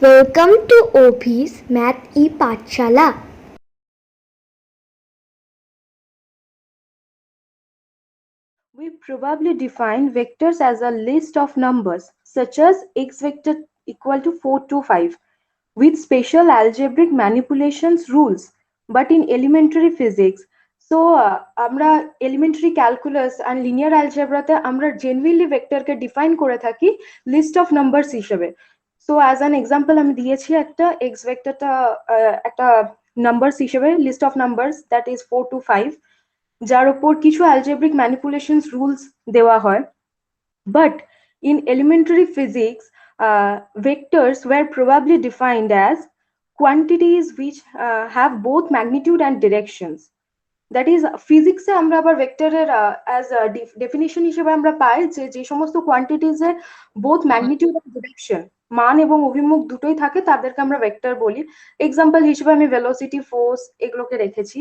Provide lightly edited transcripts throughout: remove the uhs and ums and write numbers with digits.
Welcome to OP's Math e-Pathshala. We probably define vectors as a list of numbers, such as x vector equal to 4 to 5, with special algebraic manipulations rules. But in elementary physics, আমরা elementary calculus and linear algebra তে আমরা generally vector কে define করে থাকি list of numbers হিসেবে। So as an example আমি দিয়েছি একটা x vectorটা একটা numbers হিসেবে list of numbers that is 4 to 5, যার উপর কিছু algebraic manipulations rules দেওয়া হয়। But in elementary physics, vectors were probably defined as quantities which have both magnitude and directions. That is, physics এ আমরা আবার ভেক্টরের as a definition হিসেবে আমরা পাই যে যে সমস্ত কোয়ান্টিটিজ এর both magnitude and direction, মান এবং অভিমুখ দুটোই থাকে, তাদেরকে আমরা ভেক্টর বলি। এক্সাম্পল হিসেবে আমি ভেলোসিটি, ফোর্স এগুলোকে রেখেছি।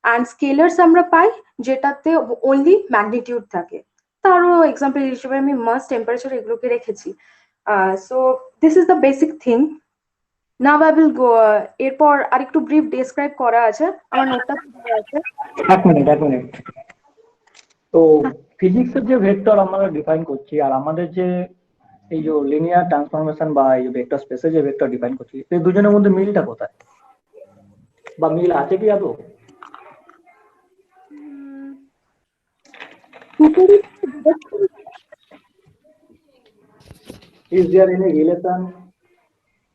অ্যান্ড স্কেলার্স আমরা পাই যেটাতে অনলি ম্যাগনিটিউড থাকে। তারও এক্সাম্পল হিসেবে আমি মাস, টেম্পারেচার এগুলোকে রেখেছি। So this is the basic thing. Now I will go. এরপর আরেকটু ব্রিফ ডেসক্রাইব করা আছে, আমার নোটটা আছে। এক মিনিট। তো ফিজিক্সের যে ভেক্টর আমরা ডিফাইন করছি আর আমাদের যে এই যে লিনিয়ার ট্রান্সফরমেশন বা এই ভেক্টর স্পেসে যে ভেক্টর ডিফাইন করছি, এই দুজনের মধ্যে মিলটা কোথায়, বা মিল আছে কি আদৌ? Is there any relation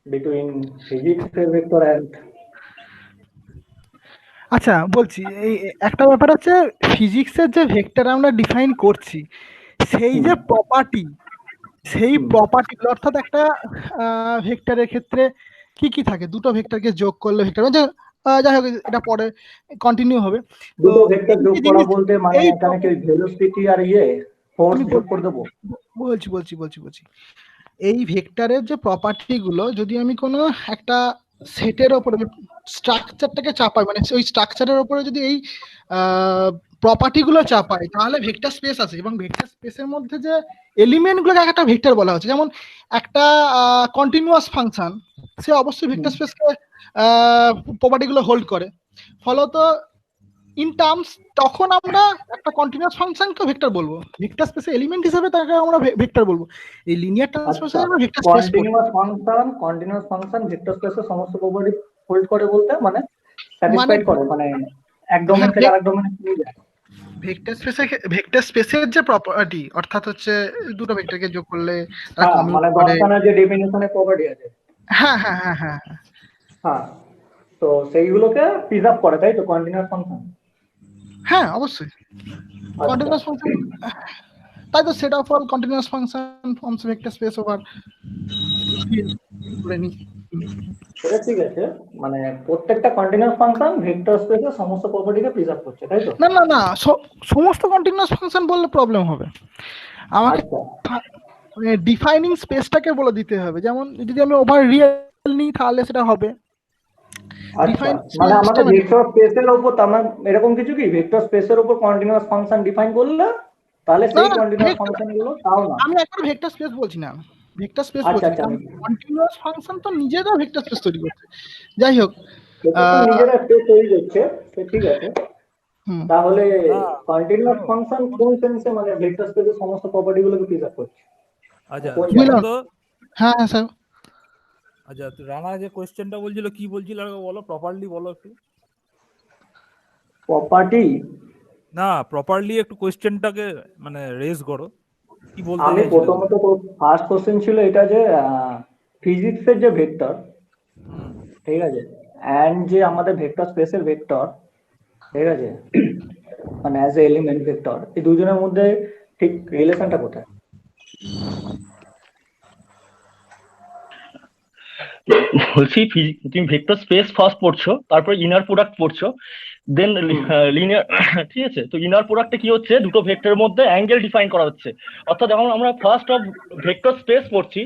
between physics vector and আচ্ছা বলছি, এই একটা ব্যাপার হচ্ছে ফিজিক্সের যে ভেক্টর আমরা ডিফাইন করছি সেই যে প্রপার্টি, সেই প্রপার্টি অর্থাৎ একটা ভেক্টরের ক্ষেত্রে কি কি থাকে, দুটো ভেক্টরকে যোগ করলে ভেক্টর, যাই হোক এটা পরে কন্টিনিউ হবে। দুটো ভেক্টর যোগ করা বলতে মানে এখানে কি ভেলোসিটি আর ফোর্স যোগ করে দেব? বলছি এই ভেক্টরের যে প্রপার্টি গুলো যদি আমি কোনো একটা সেটের উপরে স্ট্রাকচারটাকে চাপাই, মানে ওই স্ট্রাকচারের উপরে যদি এই প্রপার্টি গুলো চাপাই, তাহলে ভেক্টর স্পেস আছে। এবং ভেক্টর স্পেসের মধ্যে যে এলিমেন্ট গুলোকে একটা ভেক্টর বলা হচ্ছে, যেমন একটা কন্টিনিউয়াস ফাংশন, সে অবশ্যই ভেক্টর স্পেসকে প্রপার্টি গুলো হোল্ড করে। ফলত ইন টার্মস তখন আমরা একটা কন্টিনিউয়াস ফাংশনকে ভেক্টর বলবো, ভেক্টর স্পেসের এলিমেন্ট হিসেবে তাকে আমরা ভেক্টর বলবো। এই লিনিয়ার ট্রান্সফরমেশন আমরা vector space continuous function vector স্পেসের সমস্ত প্রপার্টি হোল্ড করে বলতে মানে স্যাটিসফাইড করে, মানে এক ডোমেইন থেকে আরেক ডোমেইনে নিয়ে যায়। ভেক্টর স্পেসের যে প্রপার্টি, অর্থাৎ হচ্ছে দুটো ভেক্টরকে যোগ করলে মানে দশখানা যে ডেফিনিশনের প্রপার্টি আছে, হ্যাঁ, তো সেইগুলোকে প্রিজার্ভ করে, তাই তো কন্টিনিউয়াস ফাংশন? হ্যাঁ অবশ্যই কন্টিনিউয়াস ফাংশন, তাই তো set of all continuous function forms vector space over. সেটা ঠিক আছে, মানে প্রত্যেকটা কন্টিনিউয়াস ফাংশন ভেক্টর স্পেসের সমস্ত প্রপার্টিকে প্রিজার্ভ করছে, তাই তো? না সমস্ত কন্টিনিউয়াস ফাংশন বললে প্রবলেম হবে। আমাকে ডিফাইনিং স্পেসটাকে বলে দিতে হবে। যেমন যদি আমি ওভার রিয়েল নিই তাহলে সেটা হবে মানে আমাদের ভেক্টর স্পেসের উপর, তার এরকম কিছু কি ভেক্টর স্পেসের উপর কন্টিনিউয়াস ফাংশন ডিফাইন করলে তাহলে সেই কন্টিনিউয়াস ফাংশনগুলো তাও না। আমি একবার ভেক্টর স্পেস বলছি না, ভেক্টর স্পেস বলছি, কন্টিনিউয়াস ফাংশন তো নিজেরা ভেক্টর স্পেস তৈরি করছে। যাই হোক, নিজেরা স্পেস তৈরি করছে, ঠিক আছে। তাহলে কন্টিনিউয়াস ফাংশন কোন সেন্সে মানে ভেক্টর স্পেসের সমস্ত প্রপার্টিগুলোকে প্রিজার্ভ করছে? আচ্ছা হ্যাঁ স্যার। আচ্ছা, রানা যে কোশ্চেনটা বলছিল কি বলছিল বলো, প্রপারলি বলো একটু। প্রপার্টি না, প্রপারলি একটু কোশ্চেনটাকে মানে রেজ করো, কি বলতে আমি প্রথমত ফার্স্ট কোশ্চেন ছিল এটা যে ফিজিক্সের যে ভেক্টর, ঠিক আছে, এন্ড যে আমাদের ভেক্টর স্পেসের ভেক্টর, ঠিক আছে, মানে অ্যাজ এ এলিমেন্ট ভেক্টর, এই দুজনের মধ্যে ঠিক রিলেশনটা কোথায়? বলছি তুমি ভেক্টর স্পেস ফার্স্ট পড়ছো, তারপর ইনার প্রোডাক্ট পড়ছো, দেন লিনিয়ার ঠিক আছে। তো ইনার প্রোডাক্টে কি হচ্ছে, দুটো ভেক্টরের মধ্যে অ্যাঙ্গেল ডিফাইন করা হচ্ছে। অর্থাৎ যখন আমরা ফার্স্ট অফ ভেক্টর স্পেস পড়ছি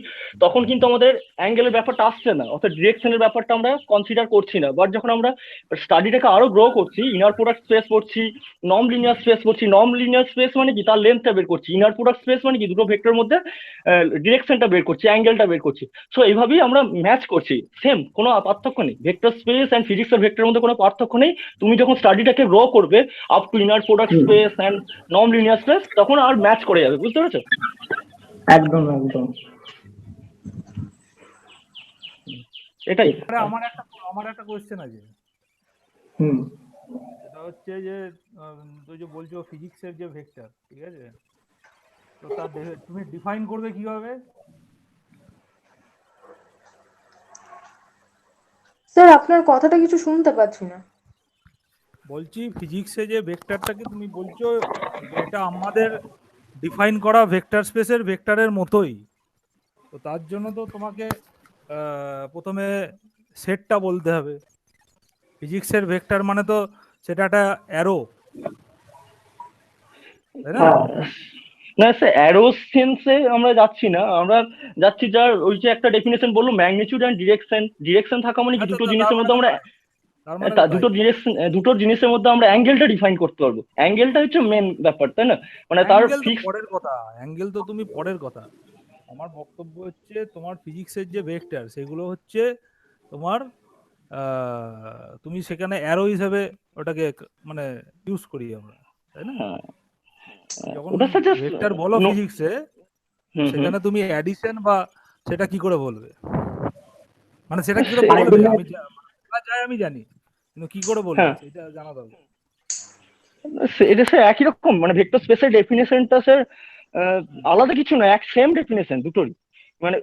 তখন কিন্তু আমাদের অ্যাঙ্গেলের ব্যাপারটা আসছে না, অর্থাৎ ডিরেকশনের ব্যাপারটা আমরা কনসিডার করছি না। বাট যখন আমরা স্টাডিটাকে আরো গ্রো করছি, ইনার প্রোডাক্ট স্পেস পড়ছি, নন লিনিয়ার স্পেস পড়ছি। নন লিনিয়ার স্পেস মানে কি, তার লেন্থটা বের করছি। ইনার প্রোডাক্ট স্পেস মানে কি, দুটো ভেক্টরের মধ্যে ডিরেকশনটা বের করছি, অ্যাঙ্গেলটা বের করছি। সো এইভাবেই আমরা ম্যাচ করছি, সেম, কোনো পার্থক্য নেই। ভেক্টর স্পেস অ্যান্ড ফিজিক্সের ভেক্টরের মধ্যে কোনো পার্থক্য নেই। তুমি যখন স্টাডিটাকে গ্রো করবে up to inner product space and non linear space, তখন আর ম্যাচ করে যাবে, বুঝতে পেরেছো? একদম একদম এটাই। আরে আমার একটা কোশ্চেন আছে। হুম সেটা হচ্ছে যে তুই যে বলছো ফিজিক্সের যে ভেক্টর, ঠিক আছে, তো তার তুমি ডিফাইন করবে কিভাবে? স্যার আপনার কথাটা কিছু শুনতে পাচ্ছি না। বলছি ফিজিক্সে যে ভেক্টরটাকে তুমি বলছো যে এটা আমাদের ডিফাইন করা ভেক্টর স্পেসের ভেক্টরের মতোই, তো তার জন্য তো তোমাকে প্রথমে সেটটা বলতে হবে। ফিজিক্সের ভেক্টর মানে তো সেটা একটা অ্যারো, তাই না? না স্যার, অ্যারো সেন্সে আমরা যাচ্ছি না, আমরা যাচ্ছি যার ওই যে একটা ডেফিনেশন বললো, ম্যাগনিটিউড অ্যান্ড ডিরেকশন। ডিরেকশন থাকা মানে কি, আচ্ছা, দুটো তার জিনিসের মানে মধ্যে তো আমরা তাই, তার মানে তো তাই। দুটো জিনিসের মধ্যে আমরা অ্যাঙ্গেলটা ডিফাইন করতে পারবো। অ্যাঙ্গেলটা হচ্ছে মেন ব্যাপার, তাই না? মানে তার অ্যাঙ্গেল তো ফিক্স। পরের কথা, অ্যাঙ্গেল তো তুমি পরের কথা। আমার বক্তব্য হচ্ছে তোমার ফিজিক্সের যে ভেক্টর সেগুলো হচ্ছে তোমার তুমি সেখানে অ্যারো হিসেবে ওটাকে মানে ইউজ করি আমরা, তাই না? হ্যাঁ, যখন ওটা স্যার জাস্ট ভেক্টর বলো ফিজিক্সে, সেখানে তুমি অ্যাডিশন বা সেটা কি করে বলবে, মানে সেটা কি করে বলবে আমি জানি, কিন্তু কি করে বলবে হ্যাঁ, সেটা জানা দরকার। এটা স্যার একই রকম, মানে ভেক্টর স্পেসের ডেফিনেশনটা স্যার আলাদা কিছু না, এক সেম ডেফিনেশন দুটোরই। মানে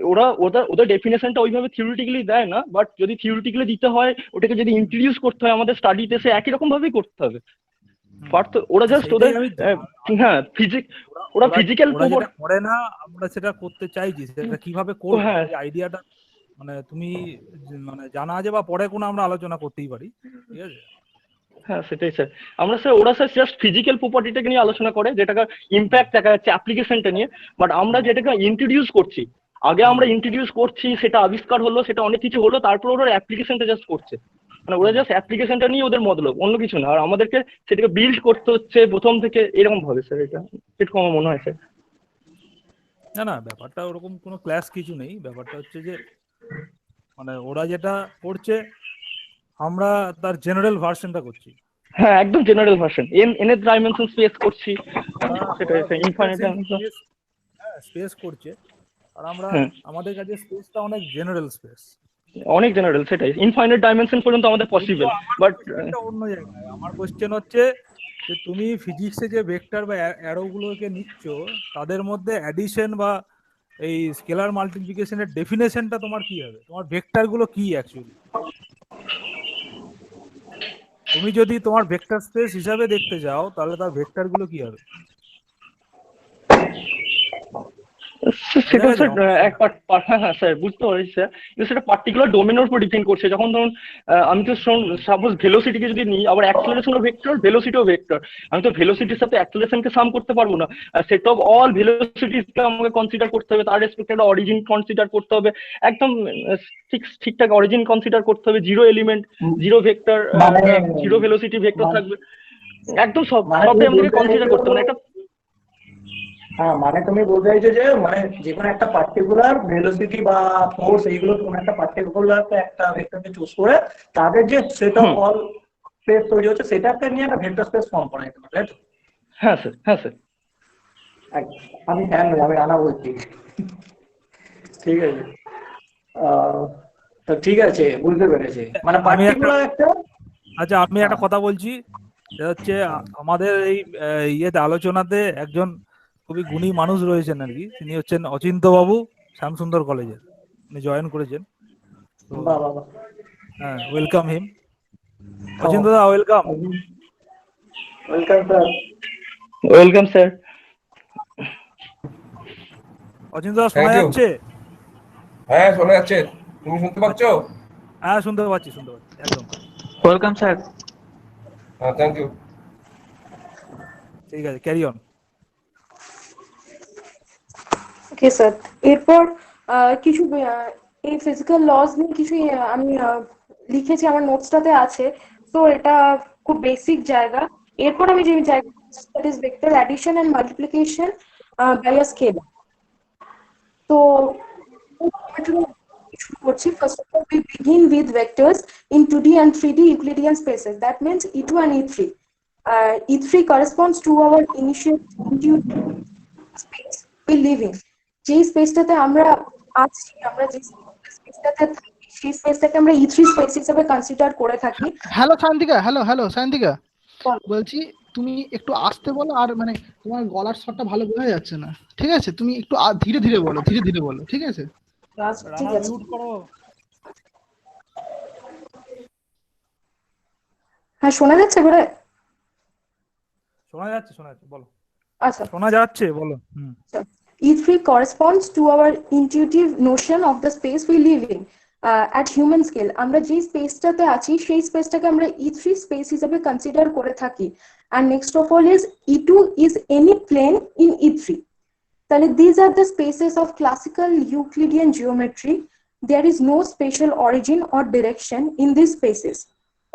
ওদের ডেফিনেশনটা ওইভাবে থিওরিটিক্যালি দেয় না, বাট যদি থিওরিটিক্যালি দিতে হয়, ওটাকে যদি ইন্ট্রোডিউস করতে হয় আমাদের স্টাডিতে, সে একই রকম ভাবেই করতে হবে। ওরা জাস্ট ওদের হ্যাঁ ওরা ফিজিক্যাল ওরা যেটা করে না, আমরা সেটা করতে চাইছি, সেটা কিভাবে করবো হ্যাঁ এই আইডিয়াটা মানে তুমি মানে জানা আছে বা পরে কোনো আমরা আলোচনা করতেই পারি, ঠিক আছে? হ্যাঁ সেটাই স্যার। ওরা স্যার জাস্ট ফিজিক্যাল প্রপার্টিটাকে নিয়ে আলোচনা করে, যেটাকে ইম্প্যাক্ট দেখা যাচ্ছে অ্যাপ্লিকেশনটা নিয়ে। বাট আমরা যেটাকে ইন্ট্রোডিউস করছি, আগে আমরা ইন্ট্রোডিউস করছি, সেটা আবিষ্কার হলো, সেটা অনেক কিছু হলো, তারপর ওরা অ্যাপ্লিকেশনটা জাস্ট করছে। মানে ওরা জাস্ট অ্যাপ্লিকেশনটা নিয়ে ওদের মতলব, অন্য কিছু না। আর আমাদেরকে সেটাকে বিল্ড করতে হচ্ছে প্রথম থেকে, এরকম ভাবে স্যার। এরকম আমার মনে হয় স্যার। না ব্যাপারটা ওরকম কোনো ক্লাস কিছু নেই। ব্যাপারটা হচ্ছে যে মানে ওরা যেটা করছে আমরা তার জেনারেল ভার্সনটা করছি। হ্যাঁ একদম জেনারেল ভার্সন, এনএ ডাইমেনশন স্পেস করছি, সেটাই ইনফাইনাইট ডাইমেনশন স্পেস করছে, আর আমরা আমাদের কাছে স্পেসটা অনেক জেনারেল স্পেস, অনেক জেনারেল, সেটাই ইনফাইনাইট ডাইমেনশন পর্যন্ত আমাদের পসিবল। বাট অন্য জায়গায় আমার কোশ্চেন হচ্ছে যে তুমি ফিজিক্সে যে ভেক্টর বা অ্যারো গুলোকে নিচ্ছ তাদের মধ্যে অ্যাডিশন বা এই স্কেলার মাল্টিপ্লিকেশনের ডেফিনেশনটা তোমার কি হবে, তোমার ভেক্টর গুলো কি অ্যাকচুয়ালি? তুমি যদি তোমার ভেক্টর স্পেস হিসাবে দেখতে যাও তাহলে তার ভেক্টর গুলো কি হবে? সেটা স্যার হ্যাঁ স্যার বুঝতে পারছি স্যার, কিন্তু সেটা পার্টিকুলার ডোমেনের উপর ডিপেন্ড করছে। যখন ধরুন আমি তো সাপোজ ভেলোসিটিকে যদি নিই, আবার অ্যাক্সেলারেশনও ভেক্টর, ভেলোসিটিও ভেক্টর। আমি তো ভেলোসিটির সাথে অ্যাক্সেলারেশনকে সাম করতে পারবো না। সেট অফ অল ভেলোসিটিসকে আমাকে কনসিডার করতে হবে, তার রেসপেক্টে একটা অরিজিন কনসিডার করতে হবে, একদম ঠিকঠাক অরিজিন কনসিডার করতে হবে, zero element, zero vector, zero velocity vector থাকবে, একদম সবটাই আমাদেরকে কনসিডার করতে হবে। একটা হ্যাঁ মানে তুমি বলতে চাইছো যে মানে যে কোনো একটা পার্টিকুলার ভেলোসিটি বা ফোর্স এইগুলো কোনো একটা পার্টিকুলার একটা ভেক্টরকে চুজ করে তাদের যে সেট অফ অল স্পেস তৈরি হচ্ছে সেটাকে নিয়ে একটা ভেক্টর স্পেস ফর্ম করা যেতে পারে, তাই তো? হ্যাঁ স্যার, হ্যাঁ স্যার। আমি হ্যাঁ নই, আমি রানা বলছি। ঠিক আছে, তো ঠিক আছে, বুঝতে পেরেছি। মানে পার্টিকুলার একটা আচ্ছা আমি একটা কথা বলছি, সেটা হচ্ছে আমাদের এই ইয়েতে আলোচনাতে একজন খুবই গুণী মানুষ রয়েছেন আর কি, তিনি হচ্ছেন অচিন্ত বাবু, শ্যামসুন্দর কলেজের, উনি জয়েন করেছেন। হ্যাঁ, welcome him. Achinta da welcome. Welcome sir. Welcome sir. Achinta da শোনা যাচ্ছে? হ্যাঁ শোনা যাচ্ছে, তুমি শুনতে পাচ্ছো? হ্যাঁ শুনতে পাচ্ছি একদম। Welcome sir. Thank you. ঠিক আছে, ক্যারি অন। ওকে স্যার, এরপর কিছু এই ফিজিক্যাল লজ নিয়ে কিছু আমি লিখেছি, আমার নোটসটাতে আছে। তো এটা খুব বেসিক জায়গা। এরপর আমি যে জায়গা, that is vector addition and multiplication by a scalar. তো শুরু করছি। First of all, we begin with vectors in 2D and 3D Euclidean spaces. That means E2 and E3. E3 corresponds to our initial intuitive space we live in. যে স্পেসটাতে আমরা আছি, আমরা যে স্পেসটাতে থাকি, সেই স্পেসটাকে আমরা E3 স্পেস হিসেবে কনসিডার করে থাকি। হ্যালো সায়ন্তিকা, হ্যালো সায়ন্তিকা, বল। বলছি তুমি একটু আস্তে বলো, আর মানে তোমার গলার স্বরটা ভালো বোঝা যাচ্ছে না, ঠিক আছে? তুমি একটু ধীরে ধীরে বলো, ঠিক আছে? ঠিক রানা আছে, মিউট করো। হ্যাঁ শোনা যাচ্ছে এবারে? শোনা যাচ্ছে, বলো। আচ্ছা, শোনা যাচ্ছে, বলো। E3 corresponds to our intuitive notion of the space we live in at human scale. আমরা যে স্পেসটাতে আছি সেই স্পেসটাকে আমরা E3 স্পেস হিসেবে কনসিডার করে থাকি। And next of all is E2 is any plane in E3. তাহলে these are the spaces of classical Euclidean geometry. There is no spatial origin or direction in these spaces.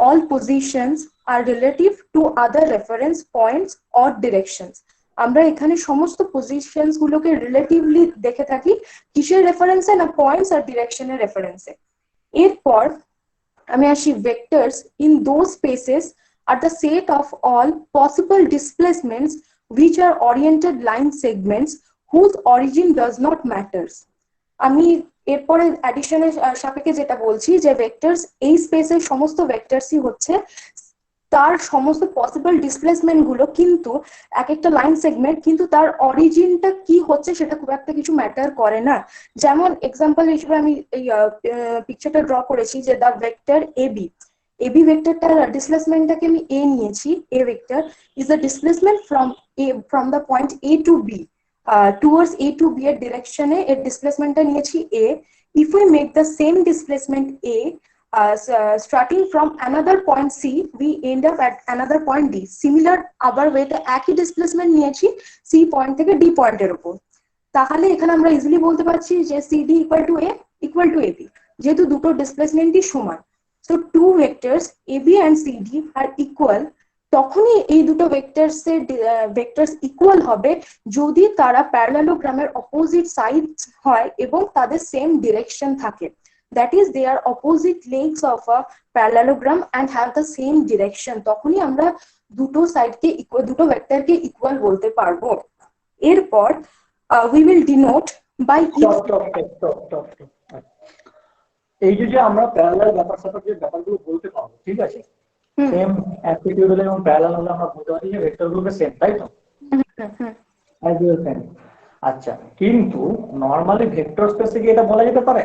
All positions are relative to other reference points or directions. আমরা এখানে সমস্ত positions গুলোকে relatively দেখে থাকি, কিসের রেফারেন্সে না, points আর ডিরেকশনের রেফারেন্সে। এরপর আমি আসি, vectors in those spaces are the set of all possible displacements which are oriented line segments whose origin does not matters. আমি এরপরে অ্যাডিশনের সাপেক্ষে যেটা বলছি যে ভেক্টরস এই স্পেসের সমস্ত ভেক্টরসই হচ্ছে তার সমস্ত পসিবল ডিসপ্লেসমেন্ট গুলো, কিন্তু এক একটা লাইন সেগমেন্ট, কিন্তু তার অরিজিনটা কি হচ্ছে সেটা খুব একটা কিছু ম্যাটার করে না। যেমন এক্সাম্পল হিসেবে আমি এই পিকচারটা ড্র করেছি যে দ্য ভেক্টর এবি ভেক্টরটার ডিসপ্লেসমেন্টটাকে আমি এ নিয়েছি। A vector is the displacement from the point A to B, towards A to B এর ডিরেকশনে এর ডিসপ্লেসমেন্টটা নিয়েছি A. If we make the same displacement A starting from another point C, we end up at another point D. Similar আবার ওয়েতে একই displacement নিয়েছি C point থেকে D পয়েন্টের উপর। তাহলে এখানে আমরা ইজিলি বলতে পারছি যে CD equal to A equal to AB, যেহেতু দুটো ডিসপ্লেসমেন্টই সমান। So two vectors AB and CD are equal. তখনই এই দুটো ভেক্টরসের ভেক্টরস ইকুয়াল হবে যদি তারা প্যারালেলোগ্রামের অপোজিট সাইড হয় এবং তাদের সেম ডিরেকশন থাকে। That is they are opposite legs of a parallelogram and have the same direction. তখনই আমরা দুটো সাইডকে ইকুয়াল, দুটো ভেক্টরকে ইকুয়াল বলতে পারবো। এরপর উই উইল ডিনোট বাই এই যে আমরা প্যারালাল ব্যাপার-স্যাপার যে ব্যাপারগুলো বলতে পারবো, ঠিক আছে? সেম অ্যাপ্টিটিউড হলে এবং প্যারালাল হলে আমরা বলতে পারি যে ভেক্টরগুলো সেম, তাই তো? আচ্ছা, কিন্তু নরমালি ভেক্টর স্পেসে কি এটা বলা যেতে পারে?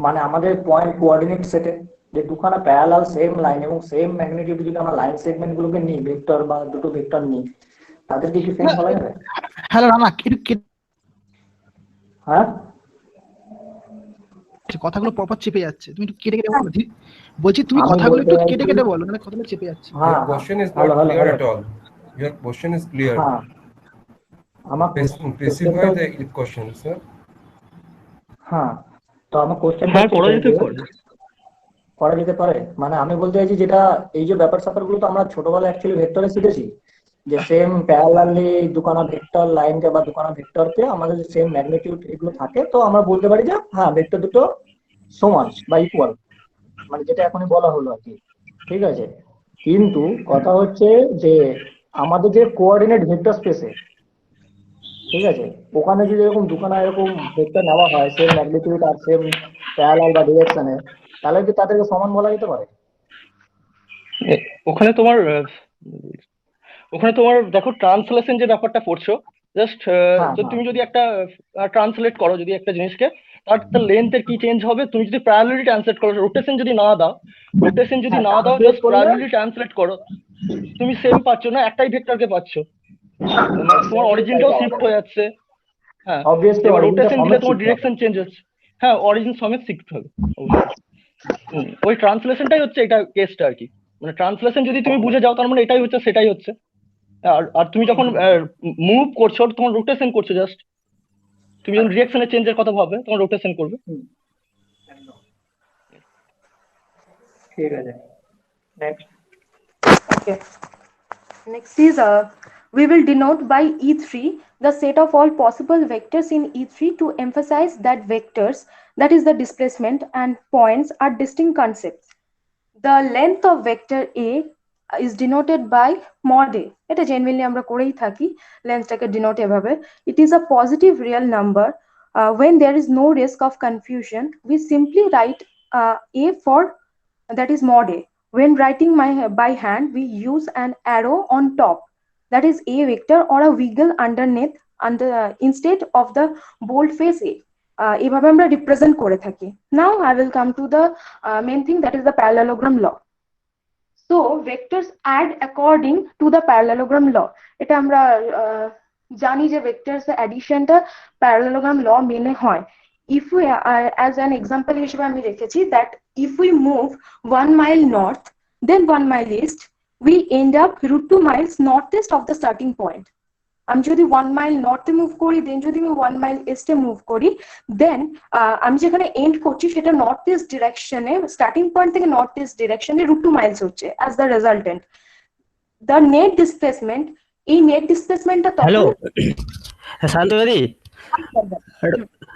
মানে আমাদের পয়েন্ট কোঅর্ডিনেট সেটে যে দুখানা প্যারালাল সেম লাইন এবং সেম ম্যাগনিটিউড যদি আমরা লাইন সেগমেন্ট গুলোকে নিই, ভেক্টর বা দুটো ভেক্টর নিই, তাদেরকে কি সেম বলা যাবে? হ্যালো রানা, হ্যাঁ, কথাগুলো প্রপার চেপে যাচ্ছে, তুমি একটু কেটে কেটে বলো। বলছি তুমি কথাগুলো একটু কেটে কেটে বলো, মানে কথাগুলো চেপে যাচ্ছে। Your question is not clear at all. Your question is clear. হ্যাঁ, আমার Specify the question, sir. হ্যাঁ, তো আমার কোশ্চেন হ্যাঁ, করা যেতে পারে। মানে আমি বলতে চাইছি যেটা এই যে ব্যাপার স্যাপার গুলো তো আমরা ছোটবেলায় অ্যাকচুয়ালি ভেক্টরে শিখেছি যে সেম প্যারালালি দুখানা ভেক্টর লাইনকে বা দুখানা ভেক্টরকে আমাদের সেম ম্যাগনিটিউড এগুলো থাকে, তো আমরা বলতে পারি যে হ্যাঁ ভেক্টর দুটো সমান বা ইকুয়াল, মানে যেটা এখনই বলা হলো আর কি, ঠিক আছে? কিন্তু কথা হচ্ছে যে আমাদের যে কোঅর্ডিনেট ভেক্টর স্পেসে, ঠিক আছে, ওখানে যদি এরকম দুখানা এরকম ভেক্টর নেওয়া হয় সেম ম্যাগনিটিউড আর সেম প্যারালাল বা ডিরেকশনে, তাহলে কি তাদেরকে সমান বলা যেতে পারে? ওখানে তোমার দেখো ট্রান্সলেশন যে ব্যাপারটা পড়ছো, জাস্ট তুমি যদি একটা ট্রান্সলেট করো যদি একটা জিনিসকে, তার লেন্থের কি চেঞ্জ হবে, তুমি যদি প্যারালালি ট্রান্সলেট করো, রোটেশন যদি না দাও জাস্ট প্যারালালি ট্রান্সলেট করো, তুমি সেম পাচ্ছ না, একটাই ভেক্টরকে পাচ্ছ, তোমার অরিজিনটাও শিফট হয়ে যাচ্ছে। হ্যাঁ, এবার রোটেশন দিলে তোমার ডিরেকশন চেঞ্জ হচ্ছে। হ্যাঁ, অরিজিন সমেত শিখতে হবে অবশ্যই। ওই ট্রান্সলেশনটাই হচ্ছে এটা কেসটা আর কি। মানে ট্রান্সলেশন যদি তুমি বুঝে যাও তার মানে এটাই হচ্ছে সেটাই হচ্ছে। আর আর তুমি যখন মুভ করছো তখন রোটেশন করছো জাস্ট। তুমি যখন রিঅ্যাকশনের চেঞ্জের কথা ভাববে তখন রোটেশন করবে। একদম ঠিক আছে, next. Okay. Next is we will denote by E3 the set of all possible vectors in E3 to emphasize that vectors, that is the displacement and points, are distinct concepts. The length of vector A is denoted by mod A. এটা generally আমরা করেই থাকি, lengthটাকে denote এভাবে. It is a positive real number. When there is no risk of confusion, we simply write A for, that is mod A. When writing by hand, we use an arrow on top, that is A vector, or a wiggle underneath instead of the bold face A. এভাবে আমরা represent করে থাকি. Now I will come to the main thing, that is the parallelogram law. So vectors add according to the parallelogram law. এটা আমরা জানি যে vectors additionটা parallelogram law মেনে হয়. If we as an example হিসেবে আমি রেখেছি that if we move 1 mile north then 1 mile east, we end up √2 miles northeast of the starting point. আমি যদি 1 mile north মুভ করি, দেন যদি আমি 1 mile east মুভ করি, দেন আমি যেখানে এন্ড করছি সেটা নর্থ ইস্ট ডিরেকশনে, স্টার্টিং পয়েন্ট থেকে নর্থ ইস্ট ডিরেকশনে √2 miles হচ্ছে as the resultant. The net displacement, এই নেট ডিসপ্লেসমেন্টটা তখন। হ্যালো শান্তদি,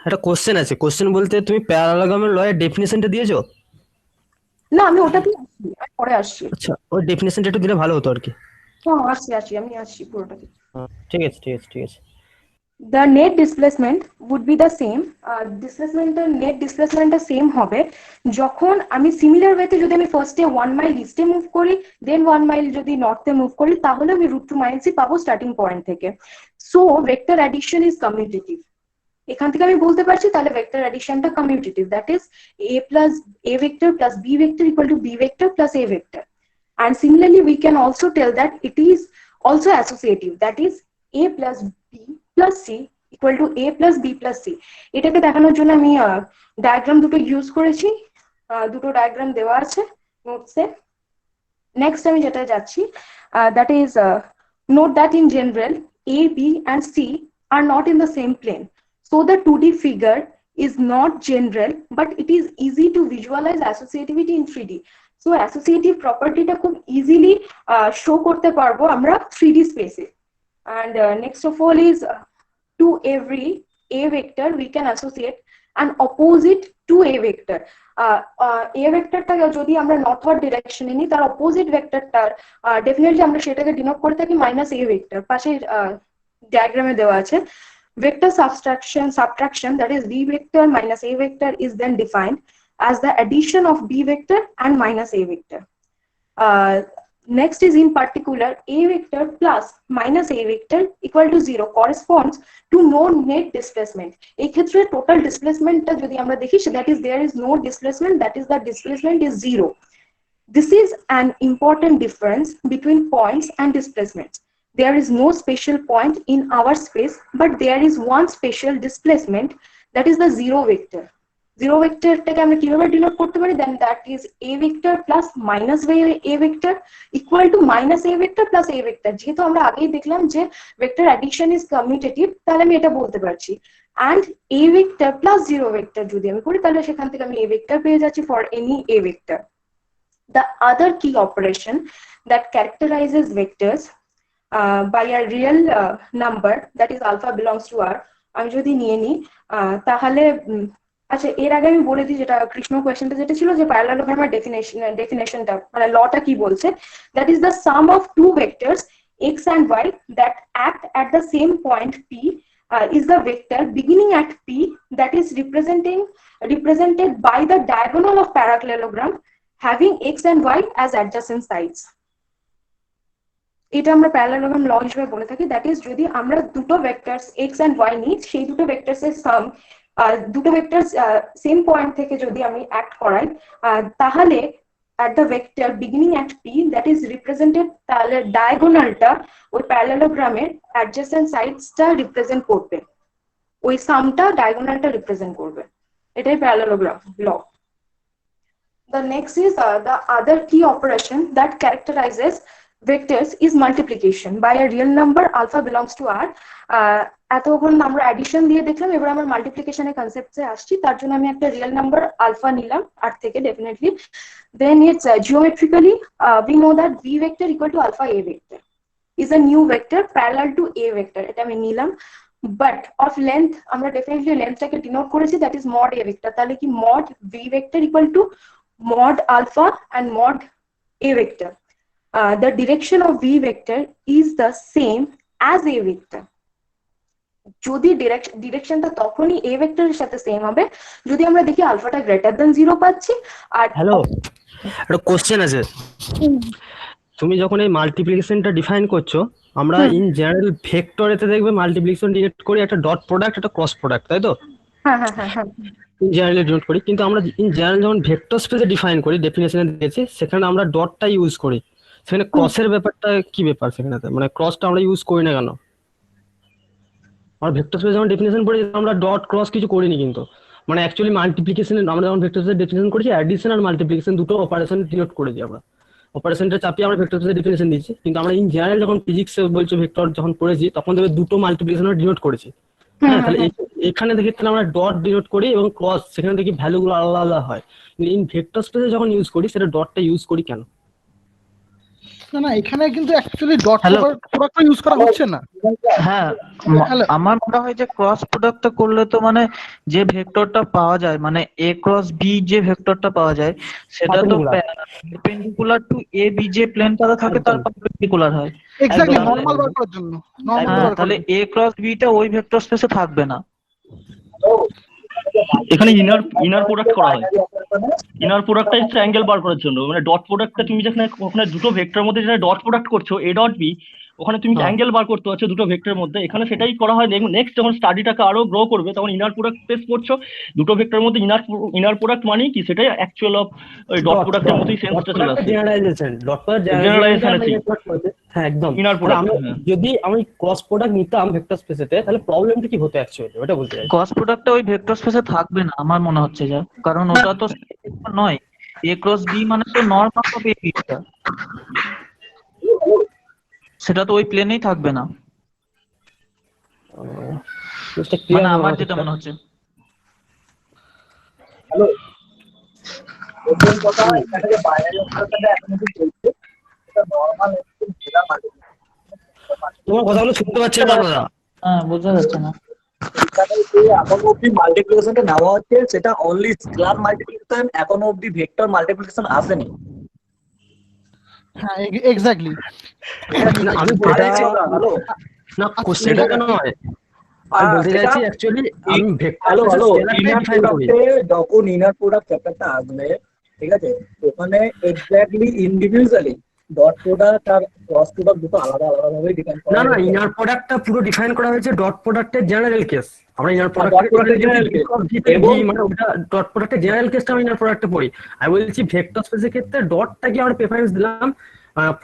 একটা কোশ্চেন আছে। কোশ্চেন বলতে তুমি প্যারালাগামের লয়ের ডেফিনেশনটা দিয়েছো? না, আমি ওটাতেই আসছি, আমি পরে আসছি। আচ্ছা, ওই ডেফিনেশনটা একটু দিলে ভালো হতো আর কি। হ্যাঁ আসছি, আমি আসছি পুরোটাতে। ঠিক আছে ঠিক আছে ঠিক আছে। The net displacement would be the same. Displacement net displacement same হবে যখন আমি সিমিলার ওয়েতে যদি আমি ফার্স্টে 1 মাইল ইস্টে মুভ করি, দেন 1 মাইল যদি নর্থে মুভ করি, তাহলে আমি √2 মাইলসই পাবো স্টার্টিং পয়েন্ট থেকে। So vector addition is commutative. এখান থেকে আমি বলতে পারছি তাহলে ভেক্টর অ্যাডিশনটা commutative, that is a vector plus b vector equal to b vector plus a vector. And similarly we can also tell that it is also associative, that is a plus b plus c equal to a plus b plus c. এটাকে দেখানোর জন্য আমি diagram দুটো use করেছি, দুটো diagram দেওয়া আছে নোটসে। Next আমি যেটা যাচ্ছি, that is note that in general a b and c are not in the same plane, so the 2D figure is not general but it is easy to visualize associativity in 3D. So associative propertyটা খুব easily show করতে পারবো আমরা 3D স্পেসে। And next of all is to every a vector we can associate an opposite to a vector. A vectorটাকে যদি আমরা নর্থওয়ার্ড ডিরেকশনে নিই, তার opposite ভেক্টরটার definitely আমরা সেটাকে ডিনোট করে থাকি মাইনাস a ভেক্টর। পাশে ডায়াগ্রামে দেওয়া আছে vector subtraction, that is b vector minus a vector, is then defined as the addition of b vector and minus a vector. Next is in particular a vector plus minus a vector equal to 0 corresponds to no net displacement. এই ক্ষেত্রে total displacementটা যদি আমরা দেখি, that is there is no displacement, that is the displacement is 0. This is an important difference between points and displacements. There is no special point in our space, but there is one special displacement, that is the zero vector. Zero vectorটাকে আমরা কিভাবে denote করতে পারি? Then that is a vector plus minus a vector equal to minus a vector plus a vector. যেহেতু আমরা আগেই দেখলাম যে vector addition is commutative, তাহলে আমি এটা বলতে পারছি। And a vector plus zero vector যদি আমি করি, তাহলে সেখান থেকে আমি a vector পেয়ে যাচ্ছি for any a vector. The other key operation that characterizes vectors by a real number, that is alpha belongs to R, আমি যদি নিয়ে নিই তাহলে আচ্ছা এর আগে আমি বলে দিই যেটা কৃষ্ণ কোয়েশ্চেনটা যেটা ছিল যে প্যারালেলোগ্রামের ডেফিনেশনটা মানে লটা কি বলছে, that is the sum of two vectors x and y that act at the same point p is the vector beginning at p that is represented by the diagonal of parallelogram having x and y as adjacent sides. এটা আমরা parallelogram ল হিসেবে বলে থাকি, that is যদি আমরা দুটো vectors x and y নিই, সেই দুটো ভেক্টরস এর সাম দুটো ভেক্টরস সেম পয়েন্ট থেকে যদি আমি অ্যাক্ট করাই, তাহলে at the vector beginning at p that is represented, তাহলে ডায়াগোনালটা ওই প্যারালেলোগ্রামের অ্যাডজেসেন্ট সাইডসটা রিপ্রেজেন্ট করবে, ওই সামটা ডায়াগোনালটা রিপ্রেজেন্ট করবে। এটাই parallelogram law. The next is the other key operation that characterizes vectors is multiplication by a real number alpha belongs to R. এতক্ষণ আমরা addition দিয়ে দেখলাম, এবার আমরা মাল্টিপ্লিকেশনের কনসেপ্টে আসছি। তার জন্য আমি একটা রিয়েল নাম্বার আলফা নিলাম আর থেকে definitely. Then it's geometrically we know that v vector equal to alpha a vector is a new vector parallel to a vector, এটা আমি নিলাম। বাট অফ লেন্থ আমরা ডেফিনেটলি লেন্থটাকে ডিনোট করেছি, that is mod a vector। তাহলে কি mod v vector equal to mod alpha and mod a vector. The direction of v vector is the same as a vector. যদি ডিরেকশনটা তখনই a ভেক্টরের সাথে same হবে যদি আমরা দেখি আলফাটা গ্রেটার দ্যান 0 পাচ্ছি। আর হ্যালো, একটা কোশ্চেন আছে। তুমি যখন এই মাল্টিপ্লিকেশনটা ডিফাইন করছো, আমরা ইন জেনারেল ভেক্টরেতে দেখবে মাল্টিপ্লিকেশন ডিনোট করি একটা ডট প্রোডাক্ট একটা ক্রস প্রোডাক্ট, তাই তো? হ্যাঁ হ্যাঁ হ্যাঁ হ্যাঁ ইন জেনারেলি ডিনোট করি, কিন্তু আমরা ইন জেনারেল যখন ভেক্টর স্পেসে ডিফাইন করি, ডেফিনেশনে দিয়েছি সেখানে আমরা ডটটা ইউজ করি। সেখানে ক্রসের ব্যাপারটা কি ব্যাপার সেখানে, মানে ক্রসটা আমরা ইউজ করি না কেন? আমরা ভেক্টর স্পেস যখন ডেফিনেশন পড়ি আমরা ডট ক্রস কিছু করিনি, কিন্তু মানে অ্যাকচুয়ালি মাল্টিপ্লিকেশনে আমরা যখন ভেক্টর স্পেসের ডেফিনেশন করেছি অ্যাডিশন আর মাল্টিপ্লিকেশন দুটো অপারেশন ডিনোট করেছি। আমরা অপারেশনটা চাপিয়ে আমরা ভেক্টর স্পেসের ডেফিনেশন দিয়েছি, কিন্তু আমরা ইন জেনারেল যখন ফিজিক্সে বলছো ভেক্টর যখন পড়েছি তখন দেখবে দুটো মাল্টিপ্লিকেশন ডিনোট করেছি। হ্যাঁ, তাহলে এখানে দেখি তাহলে আমরা ডট ডিনোট করি এবং ক্রস সেখানে দেখি ভ্যালুগুলো আলাদা আলাদা হয়। ইন ভেক্টর স্পেসে যখন ইউজ করি সেটা ডটটা ইউজ করি কেন? না না, এখানে কিন্তু অ্যাকচুয়ালি ডট প্রোডাক্টটা ইউজ করা হচ্ছে না। হ্যাঁ, আমার মনে হয় যে ক্রস প্রোডাক্টটা করলে তো মানে যে ভেক্টরটা পাওয়া যায় মানে a ক্রস b যে ভেক্টরটা পাওয়া যায় সেটা তো পারপেন্ডিকুলার টু a b যে প্লেনটা থাকে তার পারপেন্ডিকুলার হয়। এক্স্যাক্টলি, নরমাল বার করার জন্য। তাহলে a ক্রস b টা ওই ভেক্টর স্পেসে থাকবে না। এখানে ইনার প্রোডাক্ট করা হয়। ইনার প্রোডাক্টটা হচ্ছে অ্যাঙ্গেল বার করার জন্য, মানে ডট প্রোডাক্টটা তুমি যেখানে ওখানে দুটো ভেক্টরের মধ্যে যেটা ডট প্রোডাক্ট করছো এ ডট বি, ওখানে তুমি অ্যাঙ্গেল বার করতে পারছো দুটো ভেক্টরের মধ্যে। এখানে সেটাই করা হয়। নেক্সট যখন স্টাডিটাকে আরো গ্রো করবে তখন ইনার প্রোডাক্ট টেস্ট করছো দুটো ভেক্টরের মধ্যে। ইনার প্রোডাক্ট মানে কি, সেটাই অ্যাকচুয়াল অফ ওই ডট প্রোডাক্টের মতোই সেন্সটা চলে আসে। জেনারেলাইজেশন, ডট প্রোডাক্ট জেনারেলাইজেশন আছে। হ্যাঁ একদম। ইনার প্রোডাক্ট যদি আমি ক্রস প্রোডাক্ট নিতাম ভেক্টর স্পেসেতে তাহলে প্রবলেমটা কি হতো অ্যাকচুয়ালি, ওটা বলতে চাই। ক্রস প্রোডাক্টটা ওই ভেক্টর স্পেসে থাকবে না আমার মনে হচ্ছে, যা কারণ ওটা তো নয়। a ক্রস b মানে তো নরমাল অফ a বিটা, সেটা তো ওই প্লেনেই থাকবে না মানে আমার যেটা মনে হচ্ছে। হ্যালো, প্রথম কথা এখানে যে বাইনারি অপারেটরটা এখন যে চলছে এটা নরমাল যেটা তোমার কথাগুলো শুনতে পাচ্ছি না দাদা। হ্যাঁ, বোঝা যাচ্ছে না। এখানে যে এখন অব্দি মাল্টিপ্লিকেশনটা নেওয়া হচ্ছে সেটা অনলি স্কেলার মাল্টিপ্লিকেশন, এখন অব্দি ভেক্টর মাল্টিপ্লিকেশন আসেনি। হ্যাঁ এক্স্যাক্টলি। আমি হ্যালো না, কোশ্চেনটা কেন হয় আমি বলতে চাইছি অ্যাকচুয়ালি আমি ভেক্টর যখন ইনার প্রোডাক্ট চ্যাপ্টারটা আসবে, ঠিক আছে, ওখানে এক্স্যাক্টলি ইন্ডিভিজুয়ালি ডট প্রোডাক্ট আর ক্রস প্রোডাক্ট দুটো আলাদা আলাদা ভাবে ডিফাইন করা না না, ইনার প্রোডাক্টটা পুরো ডিফাইন করা হয়েছে ডট প্রোডাক্টের জেনারেল কেস। আমরা ইনার প্রোডাক্টের জেনারেল কেস এবং মানে ওটা ডট প্রোডাক্টের জেনারেল কেসটা আমি ইনার প্রোডাক্টে পড়ি। আমি বলছি ভেক্টর স্পেসের ক্ষেত্রে ডটটাকে আমরা প্রেফারেন্স দিলাম,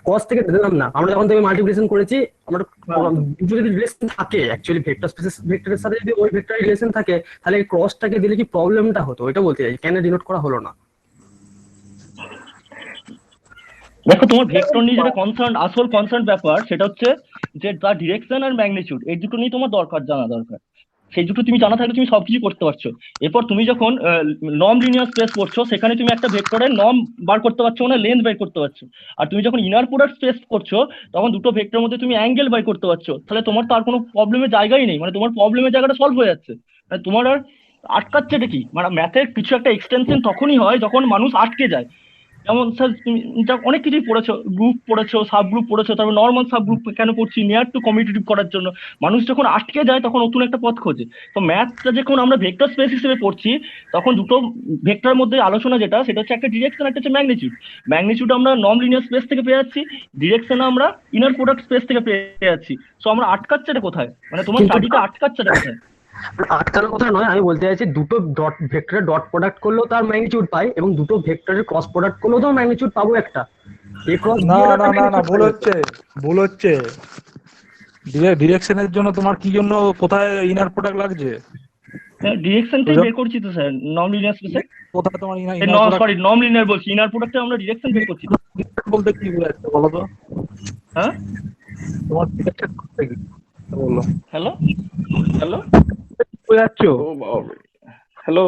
কস থেকে দিলাম না। আমরা যখন থেকে মাল্টিপ্লিকেশন করেছি আমরা যদি রিলেশন থাকে অ্যাকচুয়ালি ভেক্টর স্পেসের ভেক্টরের সাথে যদি ওই ভেক্টরের রিলেশন থাকে তাহলে ক্রসটাকে দিলে কি প্রবলেমটা হতো, ওইটা বলতে চাই। কেন ডিনোট করা হলো না? দেখো, তোমার ভেক্টর নিয়ে যেটা আসল কনসার্ন ব্যাপার সেটা হচ্ছে যে তার ডিরেকশন আর ম্যাগনিটিউড এই দুটো নিয়ে তোমার জানা দরকার। সেই দুটো তুমি জানা থাকলে তুমি সবকিছু করতে পারছো। এরপর তুমি যখন নন লিনিয়ার স্পেস করছো সেখানে তুমি একটা ভেক্টরের নর্ম বার করতে পারছো না, লেন্থ বের করতে পারছো। আর তুমি যখন ইনার প্রোডাক্ট স্পেস করছো তখন দুটো ভেক্টরের মধ্যে তুমি অ্যাঙ্গেল বের করতে পারছো। তাহলে তোমার তো আর কোনো প্রবলেমের জায়গাই নেই, মানে তোমার প্রবলেমের জায়গাটা সলভ হয়ে যাচ্ছে। মানে তোমার আর আটকাচ্ছে এটা কি, মানে ম্যাথের কিছু একটা এক্সটেনশন তখনই হয় যখন মানুষ আটকে যায়। যেমন স্যার তুমি অনেক কিছুই পড়েছো, গ্রুপ পড়েছো, সাব গ্রুপ পড়েছো, তারপর নর্মাল সাব গ্রুপ কেন পড়ছি, নিয়ার টু কমিউটেটিভ করার জন্য। মানুষ যখন আটকে যায় তখন নতুন একটা পথ খোঁজে। তো ম্যাথটা যখন আমরা ভেক্টর স্পেস হিসেবে পড়ছি তখন দুটো ভেক্টরের মধ্যে আলোচনা যেটা সেটা হচ্ছে একটা ডিরেকশন, একটা হচ্ছে ম্যাগনিটিউড। ম্যাগনিটিউড আমরা নন লিনিয়ার স্পেস থেকে পেয়ে যাচ্ছি, ডিরেকশন আমরা ইনার প্রোডাক্ট স্পেস থেকে পেয়ে যাচ্ছি। সো আমরা আটকাচ্ছে এটা কোথায়, মানে তোমার স্টাডিটা আটকাচ্ছে এটা কোথায়? আটকানোর কথা নয়, আমি বলতে চাইছি দুটো ডট ভেক্টরের ডট প্রোডাক্ট করলেও তার ম্যাগনিটিউড পাই এবং দুটো ভেক্টরের ক্রস প্রোডাক্ট করলেও তো ম্যাগনিটিউড পাবো একটা। না না না না, ভুল হচ্ছে। ডিরেকশনের জন্য তোমার কি জন্য কোথায় ইনার প্রোডাক্ট লাগছে? ডিরেকশনটাই বের করছি তো স্যার, নন লিনিয়ার স্পেসে। কোথায় তোমার ইনার সরি, নন লিনিয়ার বলছি, ইনার প্রোডাক্টে আমরা ডিরেকশন বের করছি। বলতে কি বোঝাচ্ছে বলো তো? হ্যাঁ, তোমার ডিরেকশন বলতে কি বলো? Hello hello বোঝাচ্ছ? হ্যালো,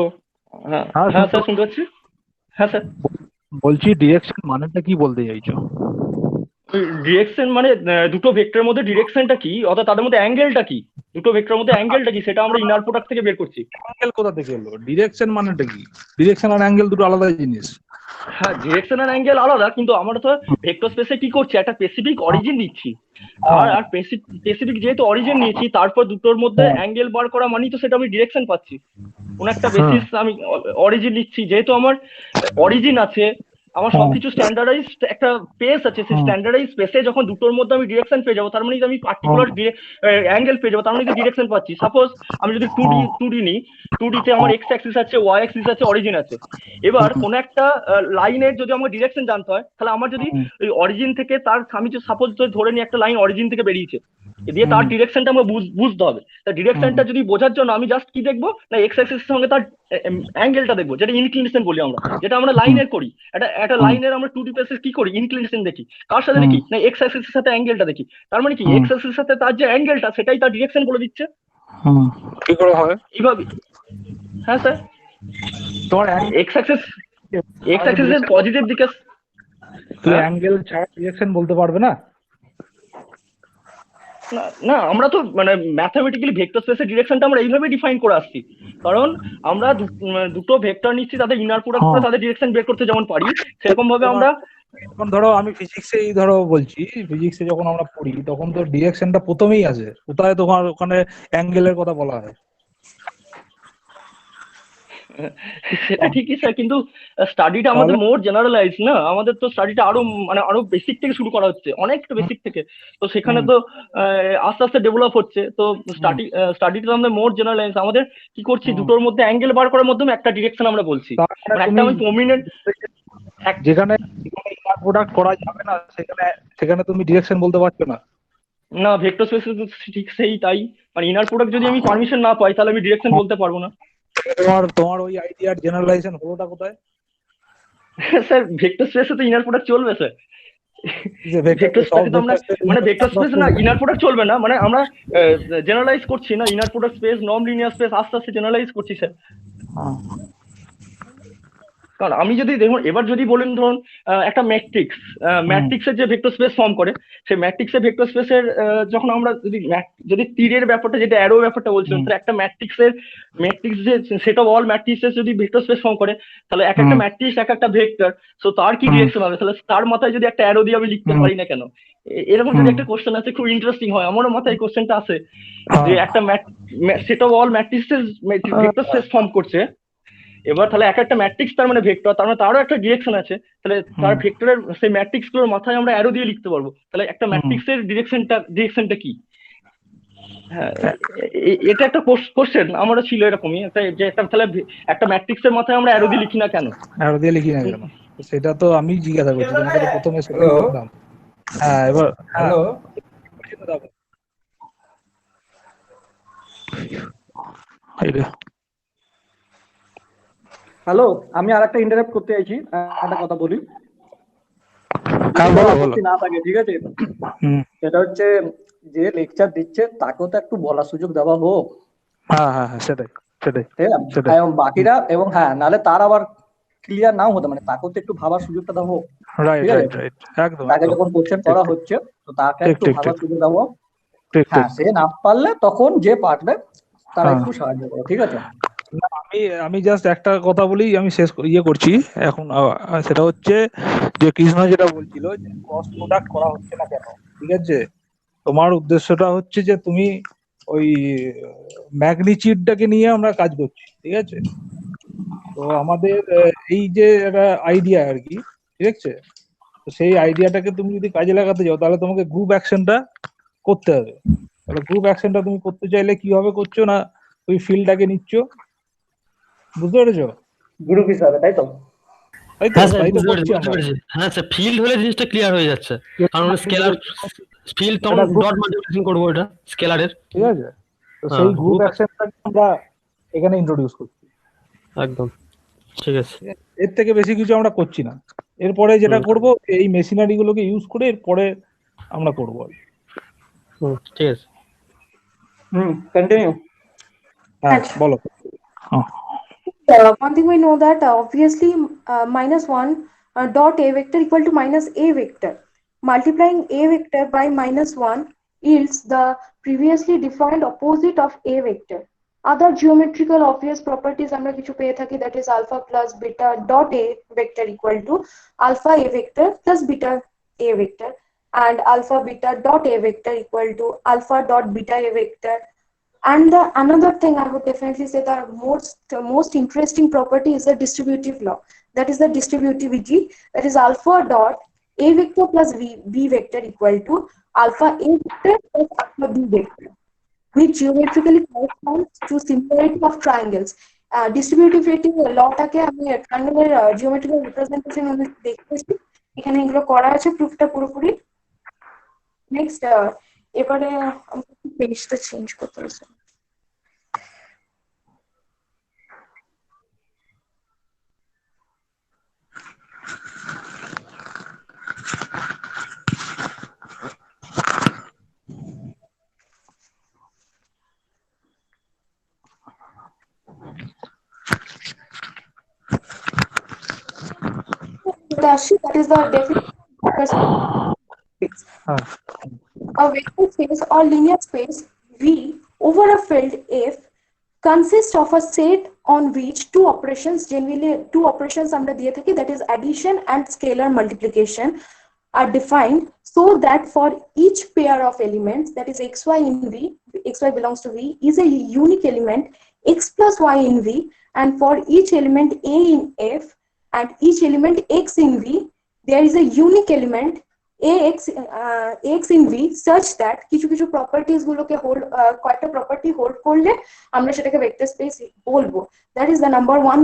হ্যাঁ হ্যাঁ, হ্যাঁ স্যার শুনতে পাচ্ছি। হ্যাঁ স্যার, বলছি ডিরেকশন মানেটা কি বলতে চাইছো? ডিরেকশন মানে দুটো ভেক্টরের মধ্যে ডিরেকশনটা কি, অর্থাৎ তাদের মধ্যে অ্যাঙ্গেলটা কি, দুটো ভেক্টরের মধ্যে অ্যাঙ্গেলটা কি, সেটা আমরা ইনার প্রোডাক্ট থেকে বের করছি। অ্যাঙ্গেল কোথা থেকে এলো? ডিরেকশন মানেটা কি? ডিরেকশন আর অ্যাঙ্গেল দুটো আলাদা জিনিস। হ্যাঁ, ডিরেকশন আর অ্যাঙ্গেল আলাদা, কিন্তু আমরা তো ভেক্টর স্পেসে কি করছি, একটা স্পেসিফিক অরিজিন দিচ্ছি। আর স্পেসিফিক যেহেতু অরিজিন নিয়েছি, তারপর দুটোর মধ্যে অ্যাঙ্গেল বার করা মানেই তো সেটা আমি ডিরেকশন পাচ্ছি। কোন একটা বেসিস আমি অরিজিন নিচ্ছি, যেহেতু আমার অরিজিন আছে, আমার সবকিছু স্ট্যান্ডার্ডাইজড একটা স্পেস আছে, সেই স্ট্যান্ডার্ডাইজ স্পেসে যখন দুটোর মধ্যে আমি ডিরেকশন পেয়ে যাবো, তার মানে আমি পার্টিকুলার অ্যাঙ্গেল পেয়ে যাবো, তার মানে ডিরেকশন পাচ্ছি। সাপোজ আমি যদি 2D নিই, 2D তে আমার এক্স অ্যাক্সিস আছে, ওয়াই অ্যাক্সিস আছে, অরিজিন আছে। এবার কোন একটা লাইনের যদি আমার ডিরেকশন জানতে হয়, তাহলে আমার যদি ওই অরিজিন থেকে তার, আমি যদি সাপোজ ধরে নিই একটা লাইন অরিজিন থেকে বেরিয়েছে, দিয়ে তার ডিরেকশনটা আমার বুঝতে হবে। তা ডিরেকশনটা যদি বোঝার জন্য আমি জাস্ট কি দেখবো না, এক্স অ্যাক্সিসের সঙ্গে তার অ্যাঙ্গেলটা দেখবো, যেটা ইনক্লিনেশন বলি আমরা, যেটা আমরা লাইনের করি। একটা লাইনের আমরা 2D বেসিস কি করি, ইনক্লিনেশন দেখি। কার সাথে দেখি না, এক্স অ্যাক্সিসের সাথে অ্যাঙ্গেলটা দেখি। তার মানে কি এক্স অ্যাক্সিসের সাথে তার যে অ্যাঙ্গেলটা, সেটাই তার ডিরেকশন বলে দিচ্ছে। কি করে হয় এইভাবে। হ্যাঁ স্যার, তোমার এক্স অ্যাক্সিসের পজিটিভ দিকে অ্যাঙ্গেল ছাড়া ডিরেকশন বলতে পারবে না? না, আমরা তো মানে ম্যাথমেটিক্যালি ভেক্টর স্পেসের ডিরেকশনটা আমরা এইভাবে ডিফাইন করে আসছি। কারণ আমরা দুটো ভেক্টর নিচ্ছি, তাদের ইনার প্রোডাক্ট করে তাদের ডিরেকশন বের করতে যেমন পারি, সেরকম ভাবে আমরা। এখন ধরো আমি ফিজিক্সেই ধরো বলছি, ফিজিক্সে যখন আমরা পড়ি তখন তো ডিরেকশনটা প্রথমেই আসে, কোথায় তোমার ওখানে অ্যাঙ্গেলের কথা বলা হয়। সেটা ঠিকই স্যার, কিন্তু স্টাডিটা আমাদের মোর জেনারেলাইজ না, আমাদের তো স্টাডিটা আরো বেসিক থেকে শুরু করা হচ্ছে, অনেকটা বেসিক থেকে। তো সেখানে তো আস্তে আস্তে ডেভেলপ হচ্ছে। তো স্টাডিটা আমাদের মোর জেনারেলাইজ, আমাদের কি করছি, দুটোর মধ্যে অ্যাঙ্গেল বার করার মাধ্যমে একটা ডিরেকশন আমরা বলছি। একটা আমি প্রমিনেন্ট, যেখানে ইনার প্রোডাক্ট করা যাবে না, সেখানে তুমি ডিরেকশন বলতে পারছো না। না, ভেক্টর স্পেসে তো ঠিক সেই তাই, মানে ইনার প্রোডাক্ট যদি আমি পারমিশন না পাই, তাহলে আমি ডিরেকশন বলতে পারবো না। তোমার ওই আইডিয়ার জেনারেলাইজেশন হলোটা কোথায়? স্যার ভেক্টর স্পেসে তো ইনার প্রোডাক্ট চলবে স্যার। ভেক্টর স্পেসে তো আমরা মানে ভেক্টর স্পেসে না ইনার প্রোডাক্ট চলবে না, মানে আমরা জেনারেলাইজ করছি না, inner product space, non linear space আস্তে আস্তে জেনারেলাইজ করছি স্যার। কারণ আমি যদি দেখুন, এবার যদি বলেন ধরুন একটা ম্যাট্রিক্সের যে ভেক্টর স্পেস ফর্ম করে, সেই ম্যাট্রিক্সের ভেক্টর স্পেসের যখন আমরা যদি তীরের ব্যাপারটা, যেটা অ্যারো ব্যাপারটা বলছিলাম, তাহলে একটা ম্যাট্রিক্স যে সেট অফ অল ম্যাট্রিক্সেস যদি ভেক্টর স্পেস ফর্ম করে, তাহলে এক একটা ম্যাট্রিক্স এক একটা ভেক্টর, সো তার কি ডিরেকশন হবে? তাহলে তার মাথায় যদি একটা অ্যারো দিয়ে আমি লিখতে পারি না কেন? এরকম যদি একটা কোশ্চেন আছে, খুব ইন্টারেস্টিং হয়, আমারও মাথায় এই কোশ্চেনটা আছে, যে একটা set of all matrices vector space form করছে। এবার তাহলে এক একটা ম্যাট্রিক্স তার মানে ভেক্টর, তার মানে তারও একটা ডিরেকশন আছে। তাহলে তার ভেক্টরের সেই ম্যাট্রিক্স গুলোর মাথায় আমরা অ্যারো দিয়ে লিখতে পারবো। তাহলে একটা ম্যাট্রিক্সের ডিরেকশনটা কি? হ্যাঁ, এটা একটা কোশ্চেন আমারও ছিল এরকমই একটা, যে তাহলে একটা ম্যাট্রিক্সের মাথায় আমরা অ্যারো দিয়ে লিখি না কেন? অ্যারো দিয়ে লিখি না কেন, সেটা তো আমি জিজ্ঞাসা করছি তোমাকে, তো প্রথমে সেটা বললাম। হ্যাঁ, এবার হ্যালো, হ্যালো, আমি আর একটা ইন্টারাপ্ট করতে চাইছি, একটা কথা বলি। না থাকে, ঠিক আছে? সেটা হচ্ছে, যে লেকচার দিচ্ছে তাকেও তো একটু বলার সুযোগ দেওয়া হোক। হ্যাঁ হ্যাঁ সেটাই সেটাই এবং বাকিরা, এবং হ্যাঁ, নালে তার আবার ক্লিয়ার নাও হতে, মানে তাকেও তো একটু ভাবার সুযোগটা দেওয়া হোক। তাকে যখন কোশ্চেন করা হচ্ছে, তো তাকে একটু ভাবার সুযোগ দেওয়া হোক। হ্যাঁ, সে না পারলে তখন যে পারবে তারা একটু সাহায্য করো, ঠিক আছে? আমি জাস্ট একটা কথা বলি, আমি শেষ করছি এখন। সেটা হচ্ছে যে কৃষ্ণ যেটা বলছিল যে ক্রস প্রোডাক্ট করা হচ্ছে না কেন, ঠিক আছে? তোমার উদ্দেশ্যটা হচ্ছে যে তুমি ওই ম্যাগনিচিউডটাকে নিয়ে আমরা কাজ করছি, ঠিক আছে? তো আমাদের এই যে একটা আইডিয়া আর কি, ঠিক আছে? তো সেই আইডিয়াটাকে তুমি যদি কাজে লাগাতে যাও, তাহলে তোমাকে গ্রুপ অ্যাকশনটা করতে হবে। তাহলে গ্রুপ অ্যাকশনটা তুমি করতে চাইলে কিভাবে করছো না, ওই ফিল্ডটাকে নিচ্ছ, বুঝতে পেরেছো? গ্রুপ হিসাবে, তাই তো? হ্যাঁ স্যার, ফিল্ড হলে জিনিসটা ক্লিয়ার হয়ে যাচ্ছে, কারণ স্কেলার ফিল্ড তখন ডট মাল্টিপ্লিকেশন করব, এটা স্কেলারের, ঠিক আছে? তো সেই গ্রুপ অ্যাকশনটাকে আমরা এখানে ইন্ট্রোডিউস করছি। একদম ঠিক আছে। এর থেকে বেশি কিছু আমরা করছি না। এরপরে যেটা করব এই মেশিনারি গুলোকে ইউজ করে এরপরে আমরা করব। ঠিক আছে। কন্টিনিউ। হ্যাঁ বলো। One thing we know that obviously minus 1 dot a vector equal to minus a vector. Multiplying a vector by minus 1 yields the previously defined opposite of a vector. Other geometrical obvious properties আমরা কিছু পেয়ে থাকি, that is alpha plus beta dot a vector equal to alpha a vector plus beta a vector, and alpha beta dot a vector equal to alpha dot beta a vector. And the another thing I would definitely say the most interesting property is the distributive law. That is the distributivity. That is alpha dot a vector plus b vector equal to alpha a vector plus alpha b vector, which geometrically corresponds to similarity of triangles. Distributivity law টাকে আমি ট্রায়াঙ্গেলের geometrical representation দেখেছি, এখানে এগুলো করা আছে প্রুফটা পুরোপুরি। Next এবারে আমাকে পেজটা চেঞ্জ করতে হবে। That is the definition. A vector space or linear space V over a field F consists of a set on which two operations আমরা দিয়ে থাকি, that is addition and scalar multiplication, are defined so that for each pair of elements, that is xy in V, xy belongs to V, is a unique element x plus y in V, and for each element a in F and each element x in V, there is a unique element ax in V such that কিছু কিছু properties গুলোকে hold, কয়েকটা property hold করলে আমরা সেটাকে vector space বলবো। That is the number one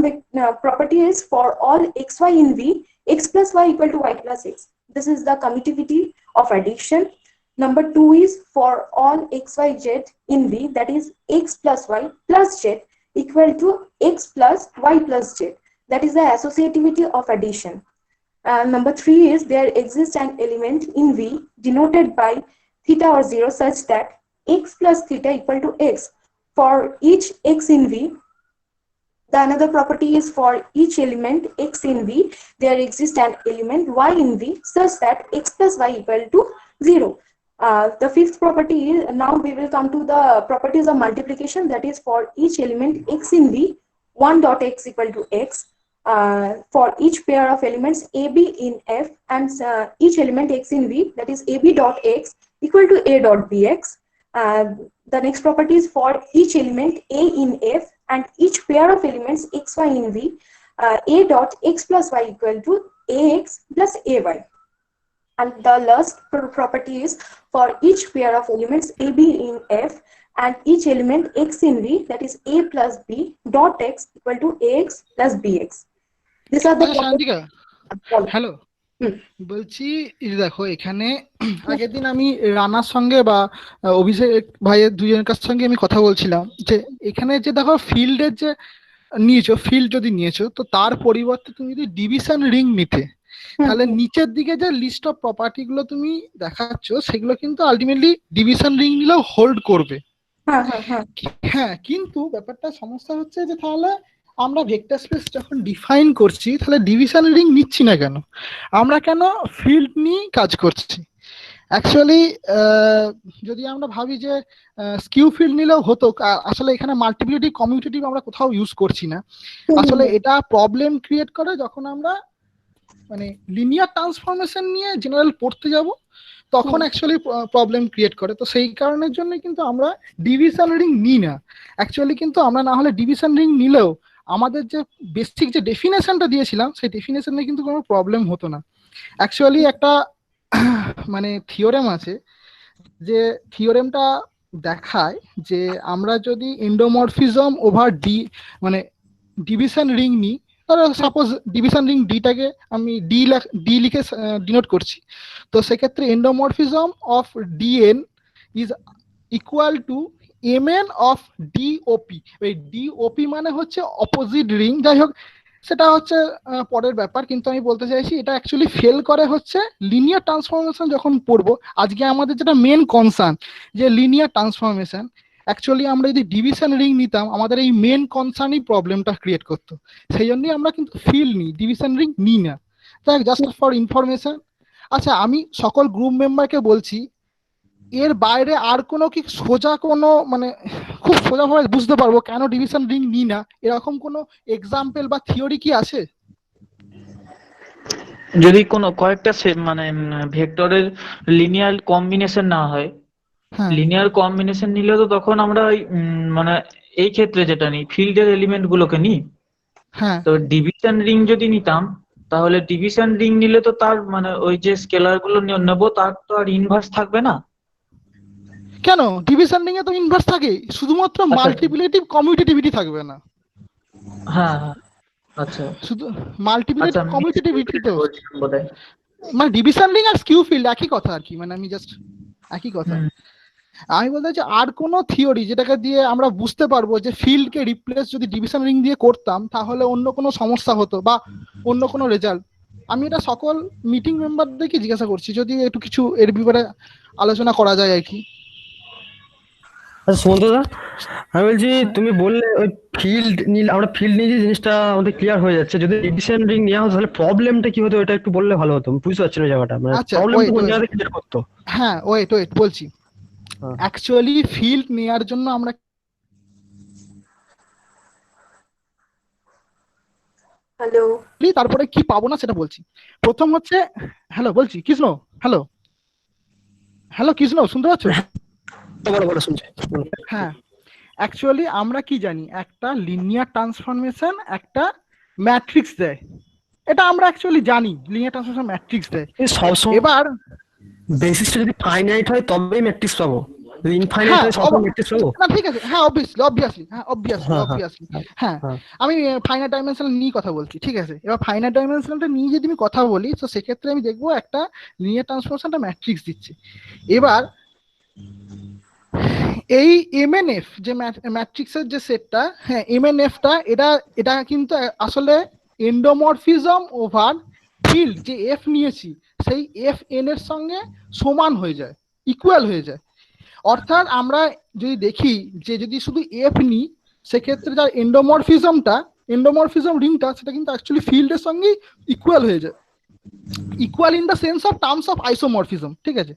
property is for all xy in V, x plus y equal to y plus x. This is the commutativity of addition. Number two is for all xyz in V, that is x plus y plus z equal to x plus y plus z. That is the associativity of addition. Number three is there exists an element in V denoted by theta or 0 such that x plus theta equal to x. For each x in V, the another property is for each element x in V, there exists an element y in V such that x plus y equal to 0. The fifth property is, now we will come to the properties of multiplication, that is for each element x in V, 1 dot x equal to x. For each pair of elements AB in F and each element x in V, that is AB dot x equal to A dot BX. The next property is for each element A in F and each pair of elements xy in V, A dot x plus y equal to AX plus AY. And the last property is for each pair of elements AB in F and each element x in V, that is A plus B dot x equal to AX plus BX. These are the Shantika, hello, বলছি দেখো এখানে আগের দিন আমি রানার সঙ্গে বা অভিষেক ভাইয়ের দুজনের কাছ সঙ্গে আমি কথা বলছিলাম যে এখানে যে দেখো ফিল্ডের যে নিয়েছো, ফিল্ড যদি নিয়েছো তো তার পরিবর্তে তুমি যদি ডিভিশন রিং নিতে, তাহলে নিচের দিকে যে লিস্ট অফ প্রপার্টি গুলো তুমি দেখাচ্ছ সেগুলো কিন্তু আলটিমেটলি ডিভিশন রিং নিলেও হোল্ড করবে। হ্যাঁ, কিন্তু ব্যাপারটা সমস্যা হচ্ছে যে তাহলে আমরা ভেক্টর স্পেস যখন ডিফাইন করছি তাহলে ডিভিশন রিং নিচ্ছি না কেন, আমরা কেন ফিল্ড নিয়ে কাজ করছি? অ্যাকচুয়ালি যদি আমরা ভাবি যে স্কিউ ফিল্ড নিলেও হতো, আসলে এখানে মাল্টিপ্লিটিভ কমিউটেটিভ আমরা কোথাও ইউজ করছি না। আসলে এটা প্রবলেম ক্রিয়েট করে যখন আমরা মানে লিনিয়ার ট্রান্সফরমেশন নিয়ে জেনারেল পড়তে যাব, তখন অ্যাকচুয়ালি প্রবলেম ক্রিয়েট করে। তো সেই কারণের জন্য কিন্তু আমরা ডিভিশন রিং নিই না। অ্যাকচুয়ালি কিন্তু আমরা না হলে ডিভিশন রিং নিলেও আমাদের যে বেসিক যে ডেফিনেশনটা দিয়েছিলাম সেই ডেফিনেশনে কিন্তু কোনো প্রবলেম হতো না। অ্যাকচুয়ালি একটা মানে থিওরেম আছে, যে থিওরেমটা দেখায় যে আমরা যদি এন্ডোমরফিজম ওভার ডি মানে ডিভিশন রিং নিই, ধরো সাপোজ ডিভিশন রিং ডিটাকে আমি ডি লিখে ডিনোট করছি, তো সেক্ষেত্রে endomorphism of DN is equal to mn of DOP. এই ডিওপি মানে হচ্ছে অপোজিট রিং, যাই হোক সেটা হচ্ছে পরের ব্যাপার, কিন্তু আমি বলতে চাইছি এটা অ্যাকচুয়ালি ফেল করে হচ্ছে লিনিয়ার ট্রান্সফরমেশন যখন পড়বো। আজকে আমাদের যেটা মেন কনসার্ন যে লিনিয়ার ট্রান্সফরমেশন, অ্যাকচুয়ালি আমরা যদি ডিভিশন রিং নিতাম আমাদের এই মেন কনসার্নই প্রবলেমটা ক্রিয়েট করতো, সেই জন্যই আমরা কিন্তু ফিল নিই, ডিভিশন রিং নিই না। তাই জাস্ট ফর ইনফরমেশন। আচ্ছা, আমি সকল গ্রুপ মেম্বারকে বলছি এর বাইরে আর কোনো কি সোজা কোনো মানে খুব সোজাভাবে বুঝতে পারবো কেন ডিভিশন রিং নিই না, এরকম কোনো এক্সাম্পল বা থিওরি কি আছে? যদি কোনো কয়েকটা মানে ভেক্টরের লিনিয়ার কম্বিনেশন না হয়, লিনিয়ার কম্বিনেশন নিলে তো তখন আমরা ওই মানে এই ক্ষেত্রে যেটা নিই ফিল্ডের এলিমেন্ট গুলোকে নিই। হ্যাঁ, তো ডিভিশন রিং যদি নিতাম তাহলে ডিভিশন রিং নিলে তো তার মানে ওই যে স্কেলার গুলো নেব তার তো আর ইনভার্স থাকবে না। কেন ডিভিশন রিং এ তো ইনভার্স থাকে, শুধুমাত্র মাল্টিপ্লিকেটিভ কমিউটেটিভিটি থাকবে না। হ্যাঁ, আচ্ছা, শুধু মাল্টিপ্লিকেটিভ কমিউটেটিভিটি তো বোধহয় মানে ডিভিশন রিং আর স্কিউ ফিল্ড একই কথা আর কি, মানে আমি জাস্ট একই কথা। আমি বলতে চাইছি আর কোনো থিওরি যেটাকে দিয়ে আমরা বুঝতে পারবো যে ফিল্ডকে রিপ্লেস যদি ডিভিশন রিং দিয়ে করতাম তাহলে অন্য কোনো সমস্যা হতো বা অন্য কোনো রেজাল্ট। আমি এটা সকল মিটিং মেম্বারদেরকে জিজ্ঞাসা করছি যদি একটু কিছু এর ব্যাপারে আলোচনা করা যায় আর কি। আচ্ছা সুমন্তদা, আমি বলছি তুমি বললে ওই ফিল্ড নিলে, আমরা ফিল্ড নিয়ে যে জিনিসটা আমাদের ক্লিয়ার হয়ে যাচ্ছে, যদি ডিভিশন রিং নেওয়া হতো তাহলে প্রবলেমটা কি হতো এটা একটু বললে ভালো হতো, আমি বুঝতে পারছি না জায়গাটা, মানে আচ্ছা, প্রবলেমটা কোন জায়গাতে ক্লিয়ার করতো। হ্যাঁ ওয়েট বলছি। অ্যাকচুয়ালি ফিল্ড নেওয়ার জন্য আমরা হ্যালো, তারপরে কি পাবো না সেটা বলছি। প্রথম হচ্ছে হ্যালো বলছি কৃষ্ণ, হ্যালো হ্যালো কৃষ্ণ শুনতে পাচ্ছ? হ্যাঁ, অ্যাকচুয়ালি আমরা কি জানি একটা লিনিয়ার ট্রান্সফরমেশন একটা ম্যাট্রিক্স দেয়, এটা আমরা অ্যাকচুয়ালি জানি লিনিয়ার ট্রান্সফরমেশন ম্যাট্রিক্স দেয়। এবার বেসিসটা যদি ফাইনাইট হয় তবেই ম্যাট্রিক্স পাবো, যদি ইনফাইনাইট হয় তবে ম্যাট্রিক্স পাবো না? ঠিক আছে, হ্যাঁ অবভিয়াসলি হ্যাঁ, আমি ফাইনাইট ডাইমেনশন নিয়ে কথা বলছি, ঠিক আছে। এবার ফাইনাইট ডাইমেনশনটা নিয়ে যদি আমি কথা বলি তো সেক্ষেত্রে আমি দেখবো একটা লিনিয়ার ট্রান্সফরমেশনটা ম্যাট্রিক্স দিচ্ছে। এবার এই এমএনএফ যে ম্যাট্রিক্সের যে সেটটা, হ্যাঁ এমএনএফটা এটা কিন্তু আসলে এন্ডোমরফিজম ওভার ফিল্ড যে এফ নিয়েছি সেই এফ এন এর সঙ্গে সমান হয়ে যায়, ইকুয়াল হয়ে যায়। অর্থাৎ আমরা যদি দেখি যে যদি শুধু এফ নিই সেক্ষেত্রে যার এন্ডোমরফিজম রিংটা সেটা কিন্তু অ্যাকচুয়ালি ফিল্ডের সঙ্গে ইকুয়াল হয়ে যায়, equal in the sense of terms of isomorphism, ঠিক আছে।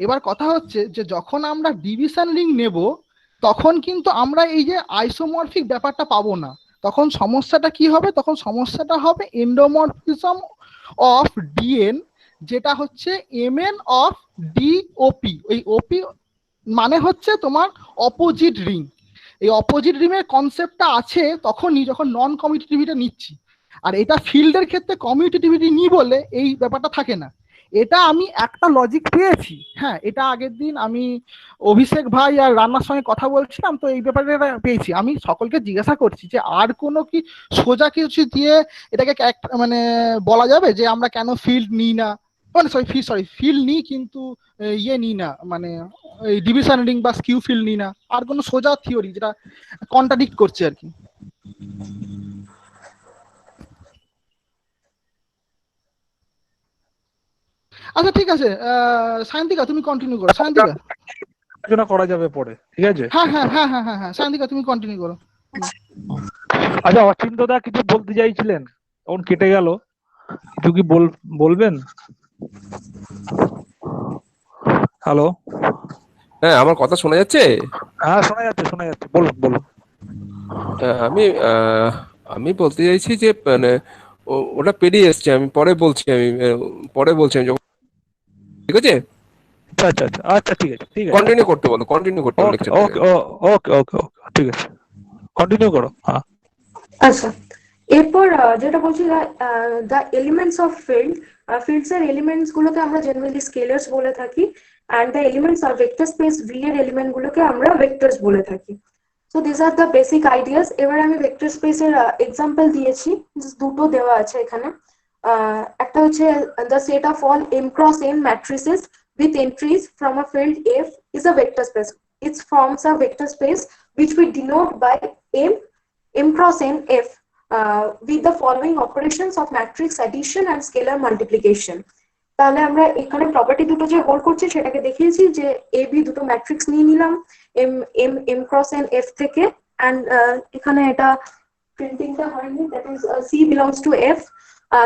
এবার কথা হচ্ছে যে যখন আমরা ডিভিশন রিং নেব তখন কিন্তু আমরা এই যে আইসোমরফিক ব্যাপারটা পাবো না, তখন সমস্যাটা কি হবে, তখন সমস্যাটা হবে এন্ডোমরফিজম অফ ডিএন যেটা হচ্ছে এমএন অফ ডিওপি। ওই ওপি মানে হচ্ছে তোমার অপোজিট রিং। এই অপোজিট রিং এর কনসেপ্টটা আছে তখনই যখন নন কমিউটেটিভিটি নিচ্ছি, আর এটা ফিল্ডের ক্ষেত্রে কমিউটেটিভিটি নিই বলে এই ব্যাপারটা থাকে না। এটা আমি একটা লজিক পেয়েছি, হ্যাঁ এটা আগের দিন আমি অভিষেক ভাই আর রান্নার সঙ্গে কথা বলছিলাম তো এই ব্যাপারে পেয়েছি। আমি সকলকে জিজ্ঞাসা করছি যে আর কোনো কি সোজা কিছু দিয়ে এটাকে মানে বলা যাবে যে আমরা কেন ফিল্ড নিই না, মানে সরি ফিল্ড নিই কিন্তু ইয়ে নিই না, মানে ডিভিশন রিং বা স্কিউ ফিল্ড নিই না, আর কোনো সোজা থিওরি যেটা কন্ট্রাডিক্ট করছে আর কি। আচ্ছা ঠিক আছে, সায়ন্তিকা তুমি কন্টিনিউ করো। সায়ন্তিকা আলোচনা করা যাবে পরে, ঠিক আছে? হ্যাঁ সায়ন্তিকা তুমি কন্টিনিউ করো। আচ্ছা, অচিন্তদা কিছু বলতে চাইছিলেন, তখন কেটে গেল, কিছু কি বলবেন? হ্যালো, হ্যাঁ আমার কথা শোনা যাচ্ছে? হ্যাঁ শোনা যাচ্ছে বলুন। আমি বলতে চাইছি যে মানে ওটা পেরিয়ে এসছে, আমি পরে বলছি যখন, ঠিক আছে? আচ্ছা ঠিক আছে কন্টিনিউ করতে বলো লেকচার। ওকে ঠিক আছে, কন্টিনিউ করো। হ্যাঁ আচ্ছা, এরপর যেটা বলছি দ্য এলিমেন্টস অফ ফিল্ডস এর এলিমেন্টস গুলোকে আমরা জেনারেলি স্কেলার্স বলে থাকি, and the elements are vector space V এর এলিমেন্ট গুলোকে আমরা ভেক্টরস বলে থাকি। So this are the basic ideas. এবার আমি ভেক্টর স্পেসের এক্সাম্পল দিয়েছি, দুটো দেওয়া আছে এখানে। একটা হচ্ছে the set of all m cross n matrices with entries from a field F is a vector space. it forms a vector space which we denote by m cross n f with the following operations of matrix addition and scalar multiplication. তাহলে আমরা এখানে property দুটো যে hold করছি সেটাকে দেখিয়েছি যে A B দুটো ম্যাট্রিক্স নিয়ে নিলাম M M M cross N F থেকে, এন্ড এখানে এটা প্রিন্টিংটা হয়নি, that is C belongs to F.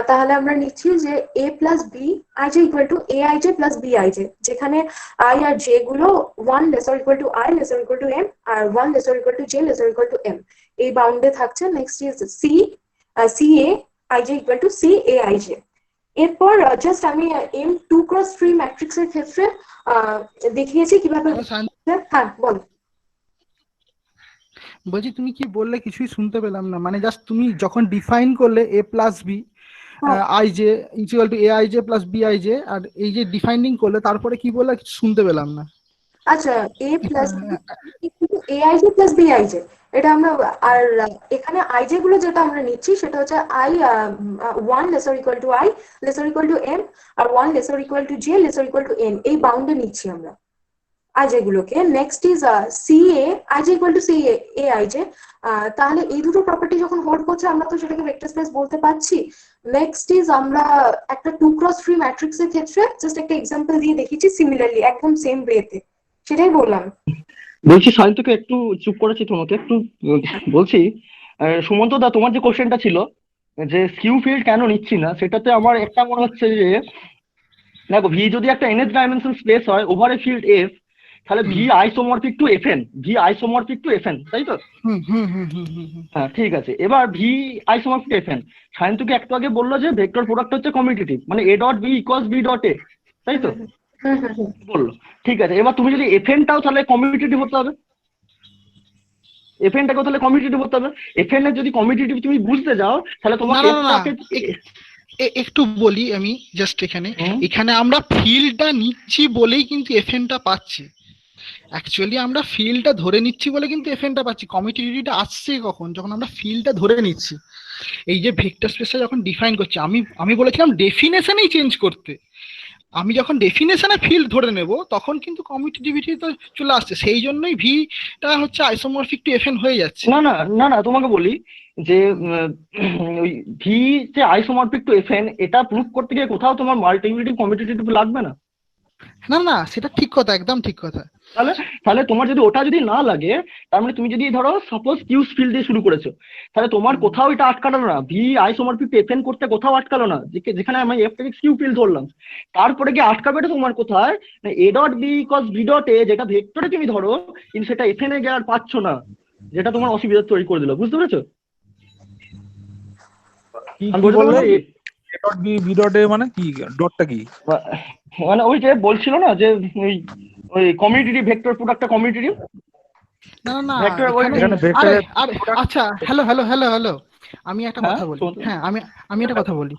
তাহলে আমরা নিচ্ছি যে a plus B I J equal to A I J plus B I J, যেখানে আই আর জে গুলো 1 lesser equal to I lesser equal to M আর 1 lesser equal to J lesser equal to M এই বাউন্ডে থাকছে। Next is C C A I J equal to C A I J. এরপর just আমি M 2 cross 3 matrix এর ক্ষেত্রে দেখিয়েছি কিভাবে। হ্যাঁ বল। বলছি তুমি কি বললে কিছুই শুনতে পেলাম না, মানে জাস্ট তুমি যখন ডিফাইন করলে a plus B I J equal to A I J plus B I J, আর এই যে ডিফাইনিং করলে তারপরে কি বললে কিছু শুনতে পেলাম না। আচ্ছা a plus A I J plus B I J, এটা আমরা, আর এখানে আই জে গুলো যেটা আমরা নিচ্ছি সেটা হচ্ছে I 1 lesser equal to I lesser equal to M আর 1 lesser equal to J lesser equal to N এই বাউন্ডে নিচ্ছি আমরা আই জে গুলোকে। Next is C A I J equal to C A I J. তাহলে এই দুটো property যখন হোল্ড করছে আমরা তো সেটাকে ভেক্টর স্পেস বলতে পারছি। নেক্সট ইজ আমরা একটা 2 ক্রস 3 ম্যাট্রিক্স এর ক্ষেত্রে জাস্ট একটা এক্সাম্পল দিয়ে দেখিয়েছি সিমিলারলি একদম সেম ওয়েতে, সেটাই বললাম। বলছি সায়ন্তকে একটু চুপ করেছি, তোমাকে একটু বলছি। সুমন্ত দা, তোমার যে কোশ্চেনটা ছিল যে স্কিউ ফিল্ড কেন নিচ্ছি না, সেটাতে আমার একটা মনে হচ্ছে যে দেখো ভি যদি একটা nth ডাইমেনশন স্পেস হয় ওভার এ ফিল্ড এফ, তাহলে V isomorphic to FN, V isomorphic to FN, তাই তো? হ্যাঁ ঠিক আছে। এবার ভি আইসোমরফিক টু এফএন, সায়ন্তকে একটু আগে বললো যে ভেক্টর প্রোডাক্ট হচ্ছে কমিউটেটিভ, মানে A dot B equals B dot A, তাই তো বললো? ঠিক আছে। এবার তুমি যদি এফএনটাও তাহলে কমিউটেটিভ হতে হবে, এফএনটাকেও তাহলে কমিউটেটিভ হতে হবে। এফএন এর যদি কমিউটেটিভ তুমি বুঝতে যাও তাহলে তোমাকে একটু বলি আমি জাস্ট এখানে আমরা ফিল্ডটা নিচ্ছি বলেই কিন্তু এফএনটা পাচ্ছি। অ্যাকচুয়ালি আমরা ফিল্ডটা ধরে নিচ্ছি বলে কিন্তু এফএনটা পাচ্ছি। কমিউটেটিভিটা আসছে কখন? যখন আমরা ফিল্ডটা ধরে নিচ্ছি। এই যে ভেক্টর স্পেসটা যখন ডিফাইন করছি, আমি বলেছিলাম ডেফিনেশনেই চেঞ্জ করতে। আমি যখন ডেফিনেশনে ফিল্ড ধরে নেব তখন কিন্তু কমিউটেটিভিটি তো চলে আসছে, সেই জন্যই ভিটা হচ্ছে আইসোমরফিক টু এফএন হয়ে যাচ্ছে। না না না না, তোমাকে বলি যে ওই ভি যে আইসোমরফিক টু এফএন, এটা প্রুফ করতে গিয়ে কোথাও তোমার মাল্টিপ্লিকেটিভ কমিউটেটিভ লাগবে না। না না, সেটা ঠিক কথা, একদম ঠিক কথা। তাহলে তোমার যদি ওটা যদি না লাগে, তার মানে তুমি যদি ধরো সাপোজ কিউস ফিল্ড দিয়ে শুরু করেছো, তাহলে তোমার কোথাও এটা আটকালো না, ভি আইসোমরফিক টু এফএন করতে কোথাও আটকালো না, যেখানে আমি এফ থেকে কিউ ফিল্ড ধরলাম। তারপরে গিয়ে আটকাবে এটা তোমার কোথায়, A dot B equals B dot A, যেটা ভেক্টরে তুমি ধরো কিন্তু সেটা এফএন এ গিয়ে আর পাচ্ছ না, যেটা তোমার অসুবিধা তৈরি করে দিল। বুঝতে পেরেছো? মানে কি ডটটা কি? মানে ওই যে বলছিল না যে ওই কমিউটেটিভ ভেক্টর প্রোডাক্টটা কমিউটেটিভ। না না, আচ্ছা হ্যালো আমি একটা কথা বলি। হ্যাঁ আমি একটা কথা বলি।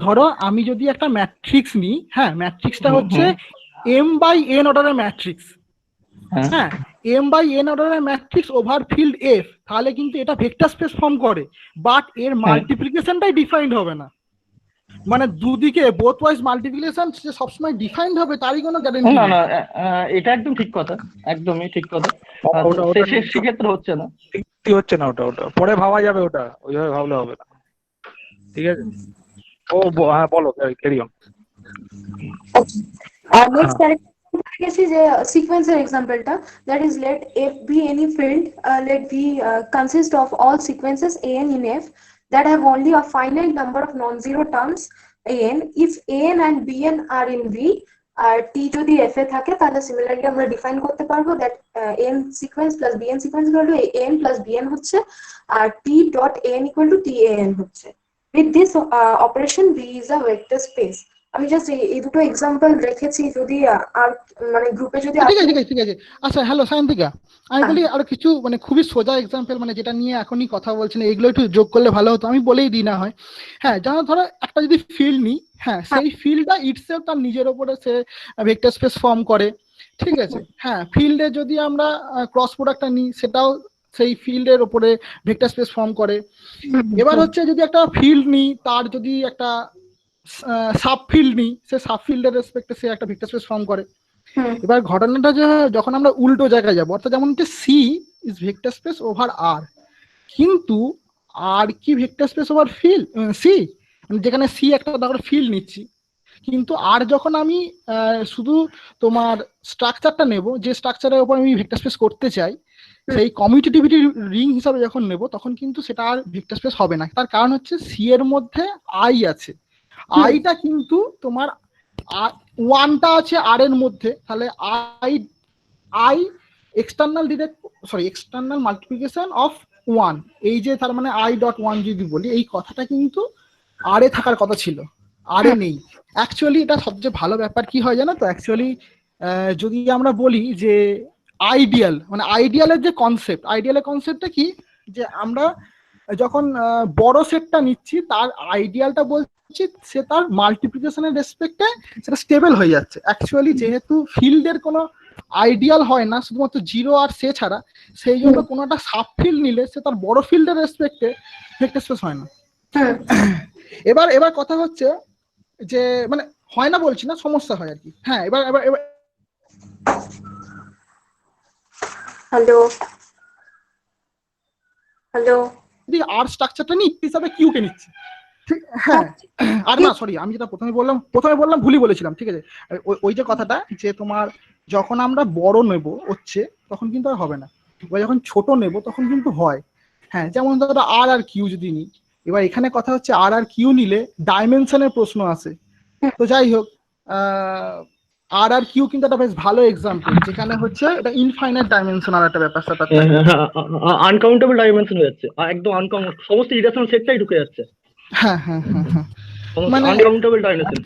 ধরো আমি যদি একটা ম্যাট্রিক্স নিই, হ্যাঁ ম্যাট্রিক্সটা হচ্ছে m বাই n অর্ডারের ম্যাট্রিক্স, হ্যাঁ m বাই n অর্ডারের ম্যাট্রিক্স ওভার ফিল্ড f, তাহলে কিন্তু এটা ভেক্টর স্পেস ফর্ম করে, বাট এর মাল্টিপ্লিকেশনটাই ডিফাইন্ড হবে না। মানে দুদিকে বোথ ওয়াইজ মাল্টিপ্লিকেশন সবসময় ডিফাইন্ড হবে তারই কোনো গ্যারান্টি না। না এটা একদম ঠিক কথা, একদমই ঠিক কথা। সেক্ষেত্রে হচ্ছে না, ঠিক হচ্ছে না। ওটা পরে ভাবা যাবে, ওটা ওইভাবে ভাবলে হবে না। ঠিক আছে। ও হ্যাঁ বলো, ক্যারি অন। নেক্সট গেছি যে সিকোয়েন্সের এক্সাম্পলটা, that is let f be any field, let v consist of all sequences an in f that have only a finite number of non-zero terms an if an and bn are in v আর t যদি f এ থাকে তাহলে similarly আমরা define করতে পারবো that n sequence plus bn sequence equal to an plus bn হচ্ছে আর t dot an equal to tan হচ্ছে। With this operation v is a vector space. আমি জাস্ট এই দুটো এক্সাম্পল রেখেছি, যদি আর মানে গ্রুপে যদি ঠিক আছে। আচ্ছা হ্যালো সায়ন্তিকা, আমি বলি আর কিছু মানে খুবই সোজা এক্সাম্পল, মানে যেটা নিয়ে এখনই কথা বলছেন এগুলো একটু যোগ করলে ভালো হতো। আমি বলেই দিই না হয়। হ্যাঁ যেমন ধরো একটা যদি ফিল্ড নিই, হ্যাঁ সেই ফিল্ডটা ইটসেলফ তার নিজের উপরে সে ভেক্টর স্পেস ফর্ম করে, ঠিক আছে। হ্যাঁ ফিল্ডে যদি আমরা ক্রস প্রোডাক্টটা নিই সেটাও সেই ফিল্ডের উপরে ভেক্টর স্পেস ফর্ম করে। এবার হচ্ছে যদি একটা ফিল্ড নিই, তার যদি একটা সাব ফিল্ড নিই, সে সাব ফিল্ডের রেসপেক্টে সে একটা ভেক্টর স্পেস ফর্ম করে। এবার ঘটনাটা যে যখন আমরা উল্টো জায়গায় যাবো, অর্থাৎ যেমন হচ্ছে C is vector space over R, কিন্তু আর কি vector space over field C, যেখানে সি একটা ধরো ফিল্ড নিচ্ছি, কিন্তু আর যখন আমি শুধু তোমার স্ট্রাকচারটা নেব, যে স্ট্রাকচারের উপর আমি ভেক্টর স্পেস করতে চাই, সেই কমিউটেটিভিটি রিং হিসাবে যখন নেব, তখন কিন্তু সেটা আর ভেক্টর স্পেস হবে না। তার কারণ হচ্ছে সি এর মধ্যে আই আছে, আইটা কিন্তু তোমার ওয়ানটা আছে আর এর মধ্যে, তাহলে I I external external multiplication of one, এই যে তার মানে আই ডট ওয়ান যদি বলি, এই কথাটা কিন্তু আর এ থাকার কথা ছিল, আর এ নেই। অ্যাকচুয়ালি এটা সবচেয়ে ভালো ব্যাপার কি হয় জানো তো, অ্যাকচুয়ালি যদি আমরা বলি যে আইডিয়াল, মানে আইডিয়ালের যে কনসেপ্ট, আইডিয়ালের কনসেপ্টটা কি, যে আমরা যখন বড় সেটটা নিচ্ছি, তার আইডিয়ালটা বলছি সে তার মাল্টিপ্লিকেশনের রেসপেক্টে সেটা স্টেবল হয়ে যাচ্ছে। অ্যাকচুয়ালি যেহেতু ফিল্ডের কোনো আইডিয়াল হয় না, শুধুমাত্র জিরো আর সে ছাড়া, সেই জন্য কোনো একটা সাব ফিল্ড নিলে সে তার বড় ফিল্ডের রেসপেক্টে ভেক্টর স্পেস হয় না। এবার কথা হচ্ছে যে মানে হয় না বলছি না, সমস্যা হয় আর কি। হ্যাঁ, এবার এবার এবার হ্যালো হ্যালো যদি আর স্ট্রাকচারটা নিই হিসাবে কিউ কে নিচ্ছি, হ্যাঁ, আর না সরি, আমি যেটা প্রথমে বললাম ভুলই বলেছিলাম, ঠিক আছে। ওই যে কথাটা, যে তোমার যখন আমরা বড় নেব হচ্ছে, তখন কিন্তু আর হবে না, এবার যখন ছোট নেব তখন কিন্তু হয়। হ্যাঁ, যেমন ধরো আর আর কিউ যদি নিই, এবার এখানে কথা হচ্ছে আর আর কিউ নিলে ডাইমেনশনের প্রশ্ন আসে। তো যাই হোক, আর আর কিউ কিন্তু একটা বেশ ভালো এক্সাম্পল, যেখানে হচ্ছে এটা ইনফাইনাইট ডাইমেনশনাল একটা ব্যাপার স্যাপার। আনকাউন্টেবল ডাইমেনশন হয়ে যাচ্ছে, একদম আনকাউন্ট, সমস্ত ইরেশনাল সেটটাই ঢুকে যাচ্ছে। হ্যাঁ হ্যাঁ হ্যাঁ হ্যাঁ, মানে আনকাউন্টেবল ডাইমেনশন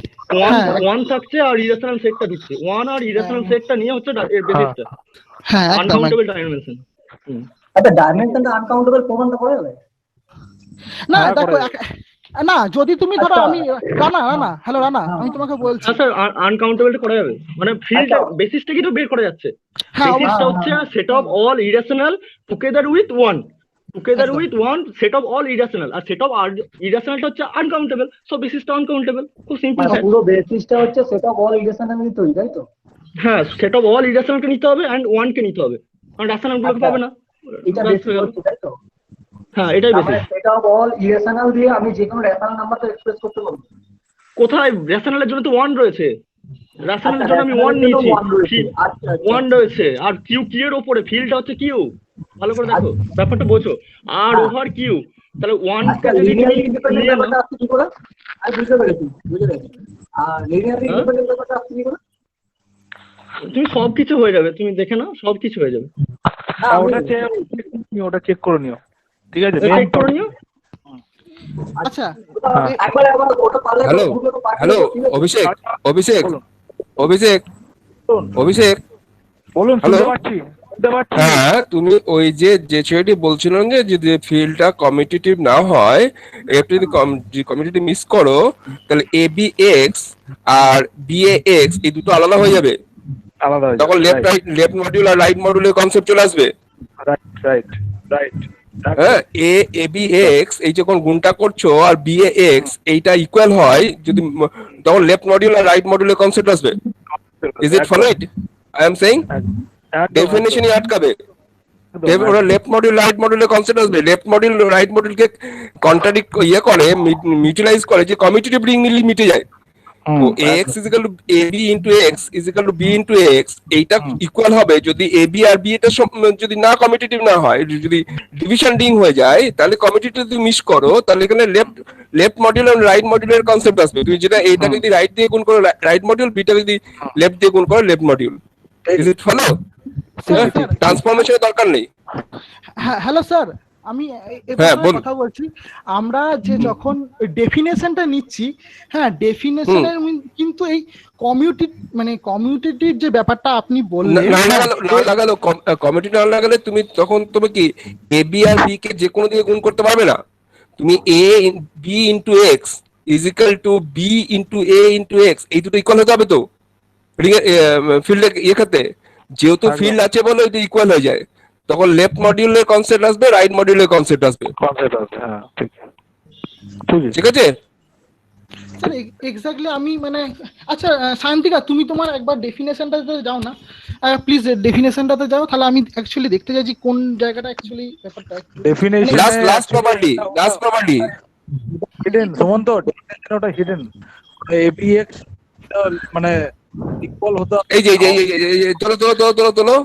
ওয়ান থাকছে আর ইরেশনাল সেটটা ঢুকছে, ওয়ান আর ইরেশনাল সেটটা নিয়ে হচ্ছে এর বেসিসটা। হ্যাঁ, আনকাউন্টেবল ডাইমেনশন। আচ্ছা, ডাইমেনশনটা আনকাউন্টেবল প্রমাণটা করা যাবে না? দেখো না, যদি তুমি ধরো, আমি রানা হ্যালো রানা, আমি তোমাকে বলছি, স্যার আনকাউন্টেবলটা করা যাবে, মানে ফিল্ড বেসিসটা কি তো বের করা যাচ্ছে। বেসিসটা হচ্ছে set of all irrational together with one, together with one set of all irrational, আর সেট অফ ইরেশনালটা হচ্ছে আনকাউন্টেবল, সো বেসিসটা আনকাউন্টেবল। খুব সিম্পল। পুরো বেসিসটা হচ্ছে সেট অফ অল ইরেশনাল তৈরি, তাই তো? হ্যাঁ, সেট অফ অল ইরেশনালকে নিতে হবে এন্ড ওয়ান কে নিতে হবে, কারণ রেশনাল গুলোকে পাবে না। এটা বেসিস হচ্ছে, তাই তো? হ্যাঁ, এটাই basis. Set of all irrational দিয়ে আমি যে কোনো রেশনাল নাম্বারটা এক্সপ্রেস করতে পারবো। কোথায়? রেশনালের জন্য তো ওয়ান রয়েছে, রেশনালের জন্য আমি ওয়ান নিয়েছি, ওয়ান রয়েছে, আর কিউ কি এর উপরে, ফিল্ডটা হচ্ছে কিউ, ভালো করে দেখো ব্যাপারটা বোঝো, আর ওভার কিউ, তাহলে ওয়ান কে যদি তুমি নিয়ে নাও, কি করে আমি বুঝতে পেরেছি। আর লিনিয়ারলি ইন্ডিপেন্ডেন্ট ব্যাপারটা আসছে কি করে? তুমি সবকিছু হয়ে যাবে, তুমি দেখে নাও সবকিছু হয়ে যাবে। ওটা চেক করে নিও, ঠিক আছে? চেক করে নিও। আচ্ছা, হ্যালো হ্যালো, অভিষেক অভিষেক অভিষেক অভিষেক বলুন, হ্যালো। শুনতে পাচ্ছি। হ্যাঁ, তুমি ওই যে ছেলেটি বলছিলেন যে যদি ফিল্ডটা কমিউটেটিভ না হয়, একটু যদি কমিউটেটিভ মিস করো, তাহলে এ বি এক্স আর বি এ এক্স এই দুটো আলাদা হয়ে যাবে, আলাদা হয়ে তখন লেফট মডিউল আর রাইট মডিউলের কনসেপ্ট চলে আসবে। Right right. হ্যাঁ, এ বি এক্স এই যখন গুণটা করছো আর বি এ এক্স এইটা ইকুয়াল হয় যদি, তখন লেফট মডিউল আর রাইট মডিউলের কনসেপ্ট আসবে। Is it followed? I am saying ডেফিনেশনই আটকাবে, ওরা লেফট মডিউল রাইট মডিউলের কনসেপ্ট আসবে। লেফট মডিউল রাইট মডিউলকে কন্ট্রাডিক্ট করে, মিউচুয়ালাইজ করে, যে কমিউটেটিভ রিং নিলে মিটে যায়। তো ax is equal to ab into x is equal to b into x, এইটা ইকুয়াল হবে যদি ab আর b এটা যদি না কমিউটেটিভ না হয়, যদি ডিভিশন রিং হয়ে যায়, তাহলে কমিউটেটিভ যদি মিস করো, তাহলে এখানে লেফট মডিউল আর রাইট মডিউলের কনসেপ্ট আসবে। তুমি যেটা এইটাকে যদি রাইট দিয়ে গুণ করো রাইট মডিউল, বিটা যদি লেফট দিয়ে গুণ করো left module. Is it follow? ট্রান্সফরমেশনের দরকার নেই। হ্যালো স্যার, আমি কথা বলছি, আমরা যে যখন ডেফিনেশনটা নিচ্ছি, হ্যাঁ, ডেফিনেশনের কিন্তু এই কমিউটেটিভ যে ব্যাপারটা আপনি বললেন, না লাগালো কমিউটেটিভ না লাগালে তুমি তখন তুমি কি এ বি আর বি কে যে কোনো দিকে গুণ করতে পারবে না। তুমি A B into X is equal to B into A into X, এই দুটো ইকুয়াল হতে হবে তো ফিল্ডে ক্ষেত্রে, যেহেতু ফিল্ড আছে বলে এটা ইকুয়াল হয়ে যায়, তখন লেফট মডিউলের কনসেপ্ট আসবে, রাইট মডিউলের কনসেপ্ট আসবে। হ্যাঁ, ঠিক আছে। স্যার এক্স্যাক্টলি আমি মানে আচ্ছা সায়ন্তিকা তুমি তোমার একবার ডেফিনেশনটাতে যাও না প্লিজ, ডেফিনেশনটাতে যাও, তাহলে আমি অ্যাকচুয়ালি দেখতে চাইছি কোন জায়গাটা অ্যাকচুয়ালি ব্যাপারটা definition last property hidden Sumanta, definition ওটা হিডেন, এবিএক্স মানে ইকুয়াল হতে হবে। এই যে তোলো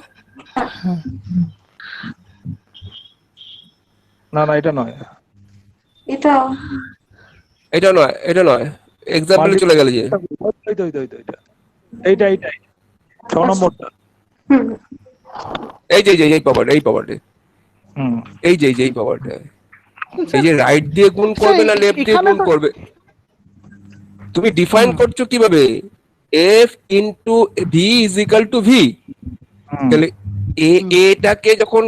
না এটা নয়, এটা নয় এক্সাম্পলে চলে গেল যে এইটা 6 নম্বরটা। এই প্রপার্টি এই প্রপার্টি এই যে রাইট দিয়ে গুণ করবে না লেফট দিয়ে গুণ করবে, তুমি ডিফাইন করছো কিভাবে? f into v is equal two v, তাহলে এটাকে যখন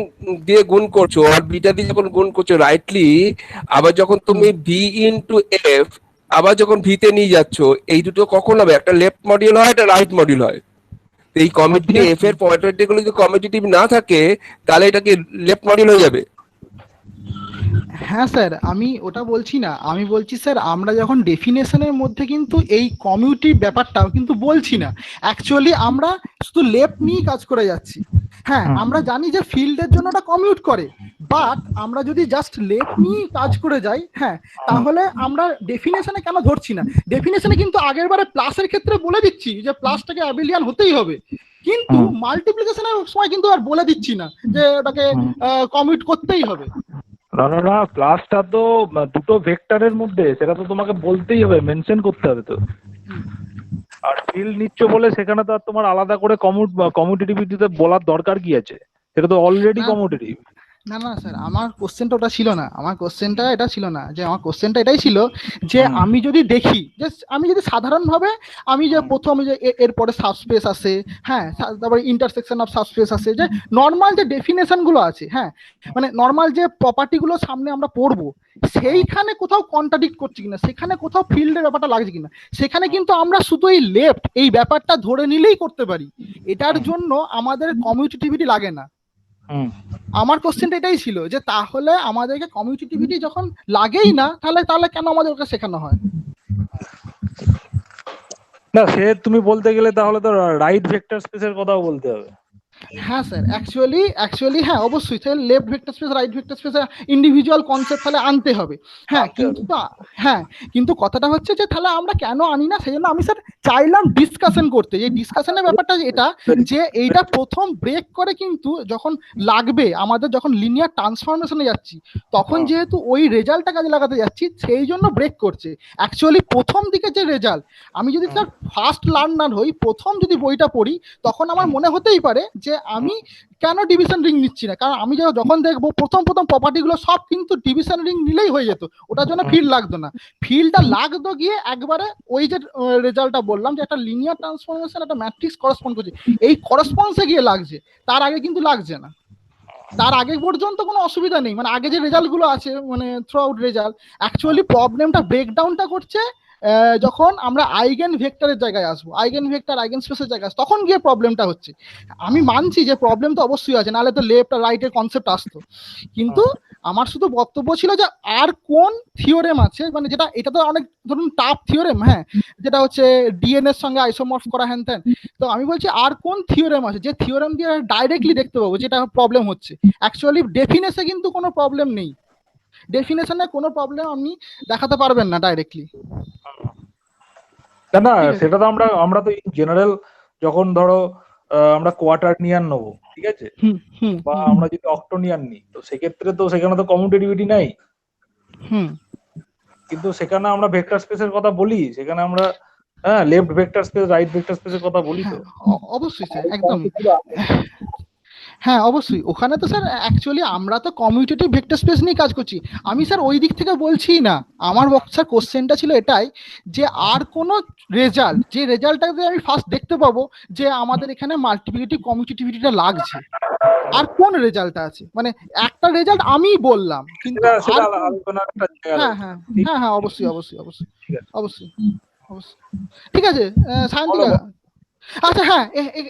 দিয়ে গুণ করছো আর বিটা দিয়ে যখন গুণ করছো রাইটলি, আবার যখন তুমি v ইনটু f আবার যখন v তে নিয়ে যাচ্ছ, এই দুটো কখন হবে? একটা লেফট মডিউল হয়, একটা রাইট মডিউল হয়। এই কমিউটেটিভ f এর প্রপার্টি গুলো যদি কমিউটেটিভ না থাকে তাহলে এটা কি লেফট মডিউল হয়ে যাবে? হ্যাঁ স্যার, আমি ওটা বলছি না, আমি বলছি স্যার আমরা যখন ডেফিনেশনের মধ্যে কিন্তু এই কমিউটিভ ব্যাপারটাও কিন্তু বলছি না, অ্যাকচুয়ালি আমরা শুধু লেফট নিয়েই কাজ করে যাচ্ছি। হ্যাঁ আমরা জানি যে ফিল্ডের জন্য ওটা কমিউট করে, বাট আমরা যদি জাস্ট লেফট নিয়েই কাজ করে যাই, হ্যাঁ তাহলে আমরা ডেফিনেশনে কেন ধরছি না? ডেফিনেশনে কিন্তু আগের বারে প্লাসের ক্ষেত্রে বলে দিচ্ছি যে প্লাসটাকে অ্যাবিলিয়ান হতেই হবে, কিন্তু মাল্টিপ্লিকেশনের সময় কিন্তু আর বলে দিচ্ছি না যে ওটাকে কমিউট করতেই হবে। না প্লাসটা তো দুটো ভেক্টরের মধ্যে, সেটা তো তোমাকে বলতেই হবে, মেনশন করতে হবে তো। আর ফিল্ড নিচ্ছ বলে সেখানে তো আর তোমার আলাদা করে কমিউটেটিভিটিতে বলার দরকার কি আছে? সেটা তো অলরেডি কমিউটেটিভ। না স্যার, আমার কোশ্চেনটা ওটা ছিল না, আমার কোশ্চেনটা এটা ছিল না, যে আমার কোশ্চেনটা এটাই ছিল যে আমি যদি দেখি যে আমি যদি সাধারণভাবে আমি যে প্রথম যে এরপরে সাবস্পেস আছে, হ্যাঁ তারপরে ইন্টারসেকশন অফ সাবস্পেস আছে, যে নর্মাল যে ডেফিনেশন গুলো আছে, হ্যাঁ মানে নর্মাল যে প্রপার্টি গুলো সামনে আমরা পড়বো, সেইখানে কোথাও কন্ট্রাডিক্ট করছে কিনা, সেখানে কোথাও ফিল্ডের ব্যাপারটা লাগছে কিনা, সেখানে কিন্তু আমরা শুধু এই লেফট এই ব্যাপারটা ধরে নিলেই করতে পারি, এটার জন্য আমাদের কমিউটেটিভিটি লাগে না। আমার কোশ্চেনটা এটাই ছিল যে তাহলে আমাদেরকে কমিউটেটিভিটি যখন লাগেই না, তাহলে কেন আমাদের ওকে শেখানো হয়? না সে তুমি বলতে গেলে তাহলে তো রাইট ভেক্টর স্পেসের কথাও বলতে হবে। হ্যাঁ স্যার, অ্যাকচুয়ালি হ্যাঁ অবশ্যই তাহলে left vector space right vector space individual concept তাহলে আনতে হবে। কিন্তু কথাটা হচ্ছে যে তাহলে আমরা কেন আনি না, সেই জন্য আমি স্যার চাইলাম ডিসকাশন করতে। এই ডিসকাশনের ব্যাপারটা এটা যে এইটা প্রথম ব্রেক করে কিন্তু যখন লাগবে আমাদের, যখন লিনিয়ার ট্রান্সফরমেশনে যাচ্ছি তখন যেহেতু ওই রেজাল্টটা কাজে লাগাতে যাচ্ছি, সেই জন্য ব্রেক করছে। অ্যাকচুয়ালি প্রথম দিকে যে রেজাল্ট, আমি যদি স্যার ফার্স্ট লার্নার হই, প্রথম যদি বইটা পড়ি, তখন আমার মনে হতেই পারে যে আমি কেন ডিভিশন রিং নিচ্ছি না, কারণ আমি যখন দেখবো প্রথম প্রপার্টি গুলো সব কিন্তু ডিভিশন রিং নিলেই হয়ে যেত, ওটার জন্য ফিল্ড লাগতো না। ফিল্ডটা লাগতো গিয়ে একবারে ওই যে রেজাল্টটা বললাম যে একটা লিনিয়ার ট্রান্সফরমেশন একটা ম্যাট্রিক্স করেসপন্ড করছে, এই করেসপন্সে গিয়ে লাগছে, তার আগে কিন্তু লাগছে না। তার আগে পর্যন্ত কোনো অসুবিধা নেই, মানে আগে যে রেজাল্ট গুলো আছে মানে থ্রু আউট রেজাল্ট, অ্যাকচুয়ালি প্রবলেমটা ব্রেকডাউনটা করছে যখন আমরা আইগেন ভেক্টরের জায়গায় আসবো, আইগেন ভেক্টর আইগেন স্পেসের জায়গায় আসবো, তখন গিয়ে প্রবলেমটা হচ্ছে। আমি মানছি যে প্রবলেম তো অবশ্যই আছে, নাহলে তো লেফট আর রাইটের কনসেপ্ট আসতো, কিন্তু আমার শুধু বক্তব্য ছিল যে আর কোন থিওরেম আছে, মানে যেটা এটা তো অনেক ধরুন টাফ থিওরেম, হ্যাঁ যেটা হচ্ছে ডিএনএর সঙ্গে আইসোমর্ফ করা হ্যান ত্যান, তো আমি বলছি আর কোন থিওরেম আছে যে থিওরেম দিয়ে ডাইরেক্টলি দেখতে পাবো যেটা প্রবলেম হচ্ছে। অ্যাকচুয়ালি ডেফিনেশনে কিন্তু কোনো প্রবলেম নেই, ডেফিনেশনে কোনো প্রবলেম আপনি দেখাতে পারবেন না ডাইরেক্টলি। না সেটা তো আমরা তো ইন জেনারেল যখন ধরো আমরা কোয়াটার্নিয়ান নেবো, ঠিক আছে, বা আমরা যদি অক্টোনিয়ান নিই, তো সেক্ষেত্রে তো সেখানে তো কমিউটেটিভিটি নাই, কিন্তু সেখানে আমরা ভেক্টর স্পেসের কথা বলি, সেখানে আমরা left vector space right vector স্পেসের কথা বলি। তো অবশ্যই স্যার, একদম হ্যাঁ অবশ্যই, ওখানে তো স্যার অ্যাকচুয়ালি আমরা তো কমিউটেটিভ ভেক্টর স্পেস নিয়ে কাজ করছি। আমি স্যার ওই দিক থেকে বলছি না, আমার স্যার কোশ্চেনটা ছিল এটাই যে আর কোনো রেজাল্ট, যে রেজাল্টটাকে আমি ফার্স্ট দেখতে পাবো যে আমাদের এখানে মাল্টিপ্লিকেটিভ কমিউটেটিভিটিটা লাগছে, আর কোন রেজাল্টটা আছে, মানে একটা রেজাল্ট আমি বললাম কিন্তু হ্যাঁ অবশ্যই অবশ্যই অবশ্যই অবশ্যই অবশ্যই ঠিক আছে সায়ন্তিকা। আচ্ছা হ্যাঁ,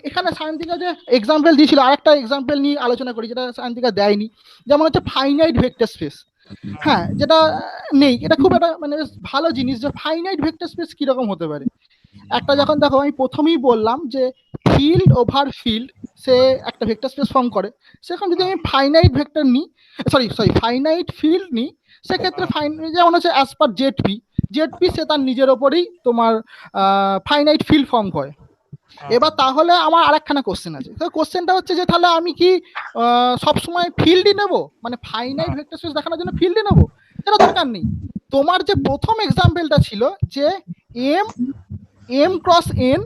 এখানে সায়ন্তিকা যে এক্সাম্পল দিয়েছিল, আরেকটা এক্সাম্পল নিয়ে আলোচনা করি যেটা সায়ন্তিকা দেয়নি, যেমন হচ্ছে ফাইনাইট ভেক্টর স্পেস। হ্যাঁ, যেটা নেই, এটা খুব একটা মানে বেশ ভালো জিনিস যে ফাইনাইট ভেক্টর স্পেস কিরকম হতে পারে। একটা যখন দেখো আমি প্রথমেই বললাম যে ফিল্ড ওভার ফিল্ড সে একটা ভেক্টর স্পেস ফর্ম করে, সেখানে যদি আমি ফাইনাইট ভেক্টর নিই, সরি ফাইনাইট ফিল্ড নিই, সেক্ষেত্রে যেমন হচ্ছে অ্যাজ পার জেড পি সে তার নিজের ওপরেই তোমার ফাইনাইট ফিল্ড ফর্ম করে। এবার তাহলে আমার আরেকখানা কোশ্চেন আছে, তো কোশ্চেনটা হচ্ছে যে তাহলে আমি কি সবসময় ফিল্ডই নেব, মানে ফাইনাইট ভেক্টর স্পেস দেখানোর জন্য ফিল্ডই নেব? সেটা দরকার নেই। তোমার যে প্রথম এক্সাম্পলটা ছিল যে M cross N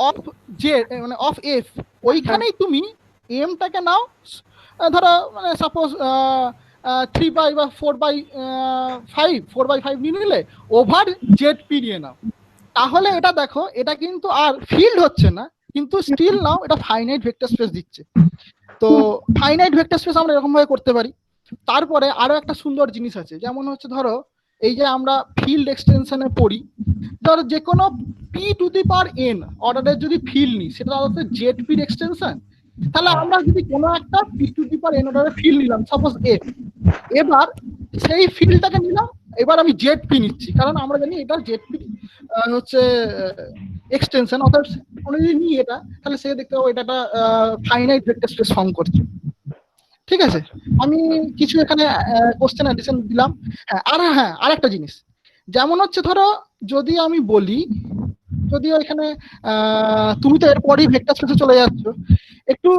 of J মানে অফ এফ, ওইখানেই তুমি এমটাকে নাও, ধরো মানে সাপোজ 3 বাই বা 4/5 নিয়ে নিলে ওভার জেড পি নিয়ে নাও, তাহলে এটা দেখো এটা কিন্তু আর ফিল্ড হচ্ছে না, কিন্তু স্টিল নাও এটা ফাইনাইট ভেক্টর স্পেস দিচ্ছে। তো ফাইনাইট ভেক্টর স্পেস আমরা এরকম ভাবে করতে পারি। তারপরে আরো একটা সুন্দর জিনিস আছে, যেমন হচ্ছে ধরো এই যে আমরা ফিল্ড এক্সটেনশনে পড়ি, ধরো যে কোনো P to the power N অর্ডারের যদি ফিল্ড নিই সেটা হচ্ছে জেড পির এক্সটেনশন। তাহলে আমরা যদি কোনো একটা P to the power N অর্ডারের ফিল্ড নিলাম সাপোজ এফ, এবার সেই ফিল্ডটাকে নিলাম, এবার আমি জেড পি নিচ্ছি, কারণ আমরা জানি এটা জেড পি হচ্ছে এক্সটেনশন, অর্থাৎ কোনো যদি নিই এটা, তাহলে সে দেখতে পাবো এটা একটা ফাইনাইট ভেক্টর স্পেস ফর্ম করছে। ঠিক আছে, আমি কিছু এখানে কোশ্চেন অ্যাডিশন দিলাম। হ্যাঁ আরেকটা জিনিস, যেমন হচ্ছে ধরো যদি আমি বলি, যদি এখানে তুমি তো এরপরই ভেক্টর স্পেসে চলে যাচ্ছ, একটু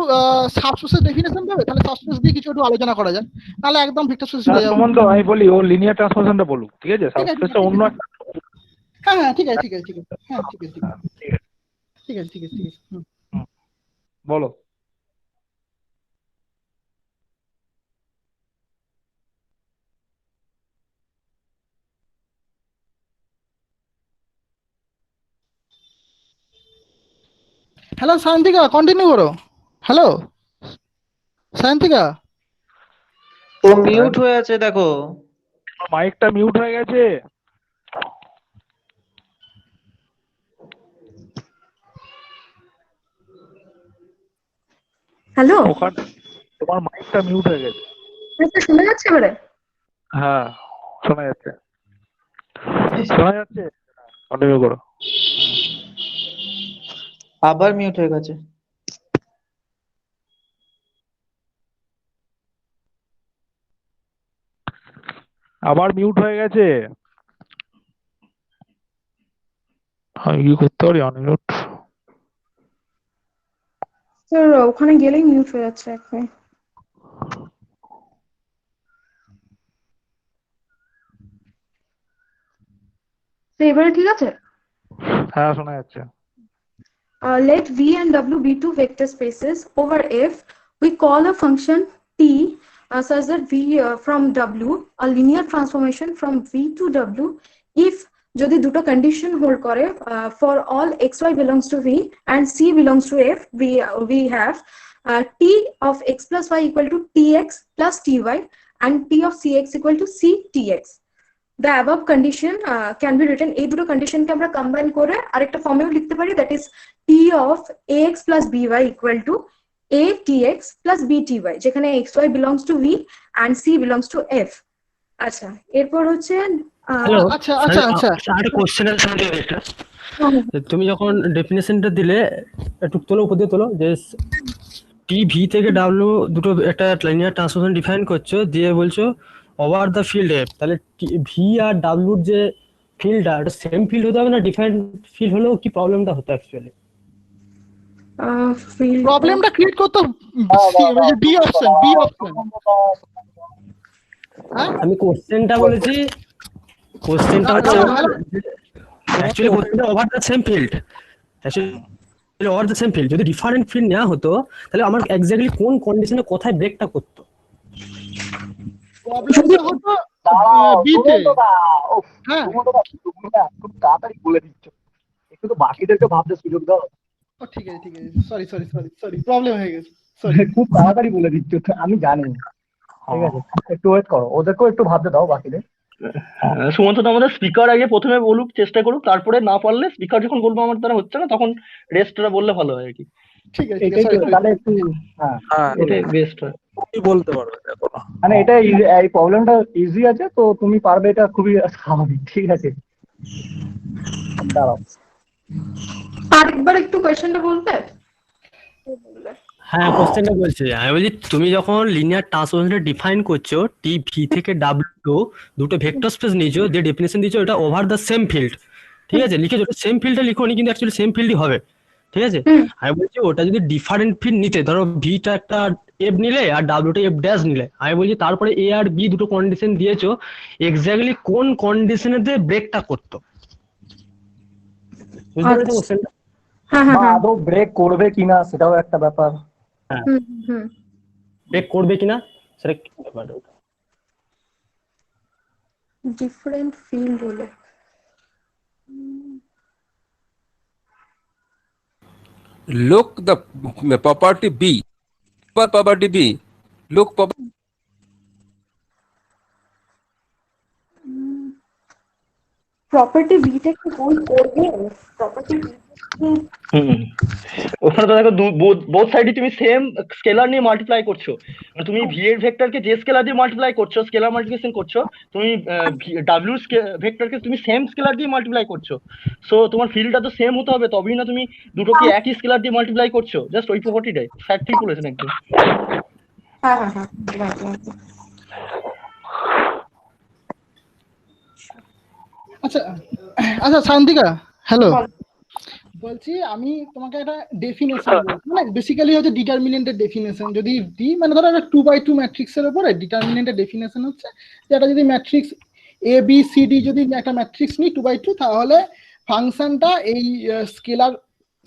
সাবস্পেসের ডেফিনেশন দেবে, তাহলে সাবস্পেস দিয়ে কিছু একটু আলোচনা করা যায়, নাহলে একদম ভেক্টর স্পেসে চলে যাবো। সুমন্ত আমি বলি ও লিনিয়ার ট্রান্সফরমেশনটা বলুক, ঠিক আছে? সাবস্পেসটা অন্য একটা। হ্যাঁ ঠিক আছে হ্যাঁ ঠিক আছে বলো। হ্যালো সায়ন্তিকা, কন্টিনিউ করো। হ্যালো সায়ন্তিকা, ও মিউট হয়ে আছে দেখো, মাইকটা মিউট হয়ে গেছে। হ্যালো, ওখানে তোমার মাইকটা মিউট হয়ে গেছে। শোনা যাচ্ছে এবারে? হ্যাঁ শোনা যাচ্ছে, কন্টিনিউ করো। আবার মিউট হয়ে গেছে। আবার মিউট হয়ে গেছে, আমি কি করতে পারি আনমিউট? স্যার ওখানে গেলেই মিউট হয়ে যাচ্ছে এখন। তো এবারে ঠিক আছে? হ্যাঁ শোনা যাচ্ছে। Let V and W be two vector spaces over F. We call a function T such that V from W, a linear transformation from V to W, if যদি দুটো condition hold করে for all xy belongs to V and C belongs to F, we have T of x plus y equal to Tx plus Ty and T of Cx equal to Ctx. The above condition can be written, এই দুটো condition কে আমরা combine করে আরেকটা ফর্মেও লিখতে পারি, that is T of Ax plus By equal to Atx plus Bty, যেখানে xy belongs to V and C belongs to F. আচ্ছা, এরপর হচ্ছে হ্যালো, আচ্ছা একটা কোশ্চেন আছে আমাদের এটা। তুমি যখন ডেফিনেশনটা দিলে একটু তোলো, উপর দিয়ে তোলো, যে টি ভি থেকে ডাব্লিউ দুটো একটা লিনিয়ার ট্রান্সফরমেশন ডিফাইন করছো, দিয়ে বলছো ওভার দ্য ফিল্ড এফ, তাহলে ভি আর ডাব্লিউর যে ফিল্ডটা এটা সেম ফিল্ড হতে হবে না ডিফাইন্ড ফিল্ড হলেও কি প্রবলেমটা হতো অ্যাকচুয়ালি? প্রবলেমটা ক্রিয়েট করতে বি অপশন আমি কোশ্চেনটা বলেছি, কোশ্চেনটা হচ্ছে অ্যাকচুয়ালি কোশ্চেনটা over the same field, actually over the same field যদি ডিফারেন্ট ফিল্ড নেওয়া হতো তাহলে আমার এক্স্যাক্টলি কোন কন্ডিশনে কোথায় ব্রেকটা করতো। প্রবলেমটা হতো বিতে। হ্যাঁ তাড়াতাড়ি বলে দিচ্ছ, একটু তো বাকিদেরকে ভাবতে সুযোগ দাও। ঠিক আছে সরি প্রবলেম হয়ে গেছে, খুব তাড়াতাড়ি বলে দিচ্ছ, আমি জানি। ঠিক আছে, একটু ওয়েট করো, ওদেরকেও একটু ভাবতে দাও বাকিদের। সুমন্ত তো আমাদের স্পিকার আগে প্রথমে বলুক, চেষ্টা করুক, তারপরে না পারলে স্পিকার যখন বলবো আমার দ্বারা হচ্ছে না তখন রেস্টটা বললে ভালো হয় আর কি। ঠিক আছে এটাই তো, sorry, তাহলে একটু হ্যাঁ হ্যাঁ এটাই বেস্ট হয়। তুমি বলতে পারবে দেখো না। মানে এটা এই প্রবলেমটা ইজি আছে, তো তুমি পারবে, এটা খুবই স্বাভাবিক। ঠিক আছে, দাঁড়াও। আরেকবার একটু কোয়েশ্চেনটা বলতে। হ্যাঁ, কোশ্চেনটা বলছি, আমি বলছি তুমি যখন লিনিয়ার ট্রান্সফরমেশন ডিফাইন করছো টি ভি থেকে ডাব্লিউ দুটো ভেক্টর স্পেস নিয়েছো, যে ডেফিনেশন দিয়েছো এটা ওভার দ্য সেম ফিল্ড, ঠিক আছে, লিখেছো সেম ফিল্ডটা লিখোনি, কিন্তু অ্যাকচুয়ালি সেম ফিল্ডই হবে, ঠিক আছে। আমি বলছি ওটা যদি ডিফারেন্ট ফিল্ড নিতে, ধরো ভিটা একটা এফ নিলে আর ডাব্লিউটা এফ ড্যাশ নিলে, আমি বলছি তারপরে এ আর বি দুটো কন্ডিশন দিয়েছো, এক্স্যাক্টলি কোন কন্ডিশনে ব্রেকটা করতো, বুঝতে পেরেছো কোশ্চেনটা? বা আদৌ ব্রেক করবে কিনা সেটাও একটা ব্যাপার। ব্রেক করবে কিনা সেটা কি ব্যাপার? ডিফারেন্ট ফিল্ড হলে Look the property B. Property B. Look property B থেকে হোল্ড করবে, প্রপার্টি বি ওখানে তো দেখো বোথ সাইডে তুমি সেম স্কেলার নিয়ে মাল্টিপ্লাই করছো, মানে তুমি ভি এর ভেক্টরকে যে স্কেলার দিয়ে মাল্টিপ্লাই করছো, স্কেলার মাল্টিপ্লিকেশন করছো, তুমি ডাব্লিউ ভেক্টরকে তুমি সেম স্কেলার দিয়ে মাল্টিপ্লাই করছো, সো তোমার ফিল্ডটা তো সেম হতে হবে, তবেই না তুমি দুটোকে একই স্কেলার দিয়ে মাল্টিপ্লাই করছো, জাস্ট ওই প্রপার্টিটাই স্যার ঠিক বলেছেন একদম। হ্যাঁ হ্যাঁ হ্যাঁ আচ্ছা আচ্ছা শান্তিকা, হ্যালো, বলছি আমি তোমাকে একটা ডেফিনেশন বলছি, মানে বেসিক্যালি হচ্ছে ডিটারমিনেন্টের ডেফিনেশন যদি দিই, মানে ধরো একটা 2x2 ম্যাট্রিক্সের উপরে ডিটারমিনেন্টের ডেফিনেশন হচ্ছে যেটা যদি matrix A B C D যদি একটা ম্যাট্রিক্স নিই 2x2, তাহলে ফাংশনটা এই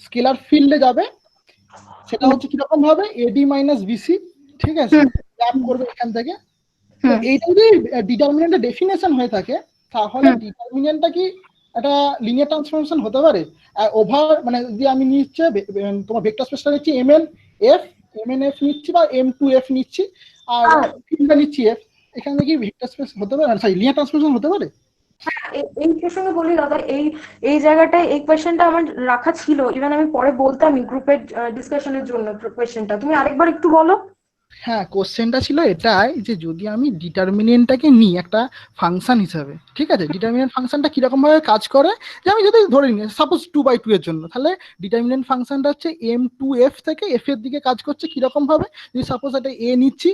স্কেলার ফিল্ডে যাবে, সেটা হচ্ছে কিরকম ভাবে এডি মাইনাস বিসি, ঠিক আছে, ল্যাপ করবে এখান থেকে। তো এইটা যদি ডিটারমিনেন্টের ডেফিনেশন হয়ে থাকে, তাহলে ডিটারমিনেন্টটা কি একটা লিনিয়ার ট্রান্সফরমেশন হতে পারে ওভার, মানে যদি আমি নিচ্ছে তোমার ভেক্টর স্পেসটা নিচ্ছি এমএনএফ নিচ্ছি বা এম2এফ নিচ্ছি, আর ফিল্ডটা নিচ্ছি এফ, এখানে কি ভেক্টর স্পেস হতে পারে, সরি লিনিয়ার ট্রান্সফরমেশন হতে পারে? এই প্রসঙ্গে বলি দাদা, এই জায়গাটায় এই কোয়েশ্চেনটা আমার রাখা ছিল, ইভেন আমি পরে বলতামই গ্রুপের ডিসকাশনের জন্য কোয়েশ্চেনটা, তুমি আরেকবার একটু বলো। হ্যাঁ, কোশ্চেনটা ছিল এটাই যে যদি আমি ডিটারমিনেন্টটাকে নিই একটা ফাংশন হিসাবে, ঠিক আছে, ডিটারমিনেন্ট ফাংশনটা কিরকম ভাবে কাজ করে, যে আমি যদি ধরে নিই সাপোজ 2x2 এর জন্য, তাহলে ডিটারমিনেন্ট ফাংশনটা হচ্ছে m2f থেকে f এর দিকে কাজ করছে কিরকম ভাবে, যদি সাপোজ একটা এ নিচ্ছি,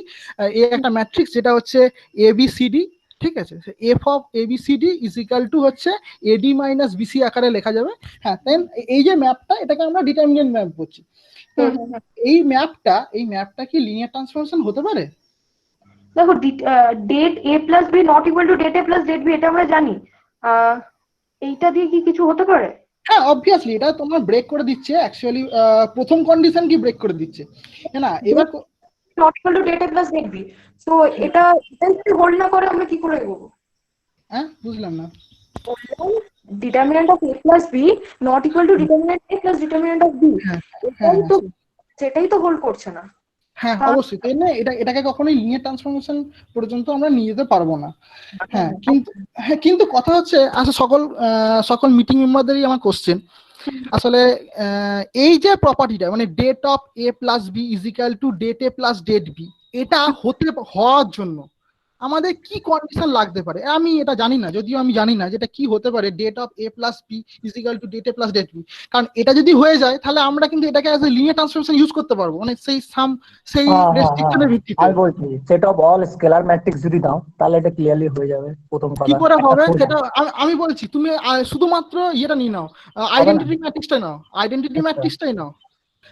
এ একটা ম্যাট্রিক্স যেটা হচ্ছে ABCD, ঠিক আছে, F of ABCD is equal two হচ্ছে এডি মাইনাস বিসি আকারে লেখা যাবে। হ্যাঁ, দেন এই যে ম্যাপটা, এটাকে আমরা ডিটারমিনেন্ট ম্যাপ বলছি। তো এই ম্যাপটা কি লিনিয়ার ট্রান্সফরমেশন হতে পারে? দেখো, det a plus B not equal to det a plus det B, এটা আমরা জানি, এইটা দিয়ে কি কিছু হতে পারে? হ্যাঁ, অবভিয়াসলি এটা তোমার ব্রেক করে দিচ্ছে, অ্যাকচুয়ালি প্রথম কন্ডিশন কি ব্রেক করে দিচ্ছে না, এবার not equal to det a plus det B, so এটা যদি হোল্ড না করে আমরা কি করে এগোবো? হ্যাঁ, বুঝলাম না। Determinant of a plus B not equal to determinant a plus determinant of B, সেটাই তো হোল্ড করছে না। হ্যাঁ, অবশ্যই, তাই না, এটাকে কখনোই লিনিয়ার ট্রান্সফরমেশন পর্যন্ত আমরা নিয়ে যেতে পারবো না। হ্যাঁ, কিন্তু কথা হচ্ছে, আচ্ছা সকল মিটিং মেম্বারদেরই আমার কোশ্চেন, আসলে এই যে প্রপার্টিটা মানে det of a plus B is equal to det a plus det B, এটা হওয়ার জন্য আমাদের কি কন্ডিশন লাগতে পারে? আমি এটা জানি না, যদিও আমি জানি না যেটা কি হতে পারে det of a plus B is equal to det a plus det B, কারণ এটা যদি হয়ে যায় তাহলে আমরা কিন্তু এটাকে as a linear transformation use করতে পারবো, মানে সেই রেস্ট্রিকশনের ভিত্তিতে। আমি বলছি set of all scalar matrix যদি দাও তাহলে এটা ক্লিয়ারলি হয়ে যাবে। প্রথম কথা কি করে হবে সেটা আমি বলছি, তুমি শুধুমাত্র ইয়েটা নিয়ে নাও, আইডেন্টিটি ম্যাট্রিক্সটাই নাও,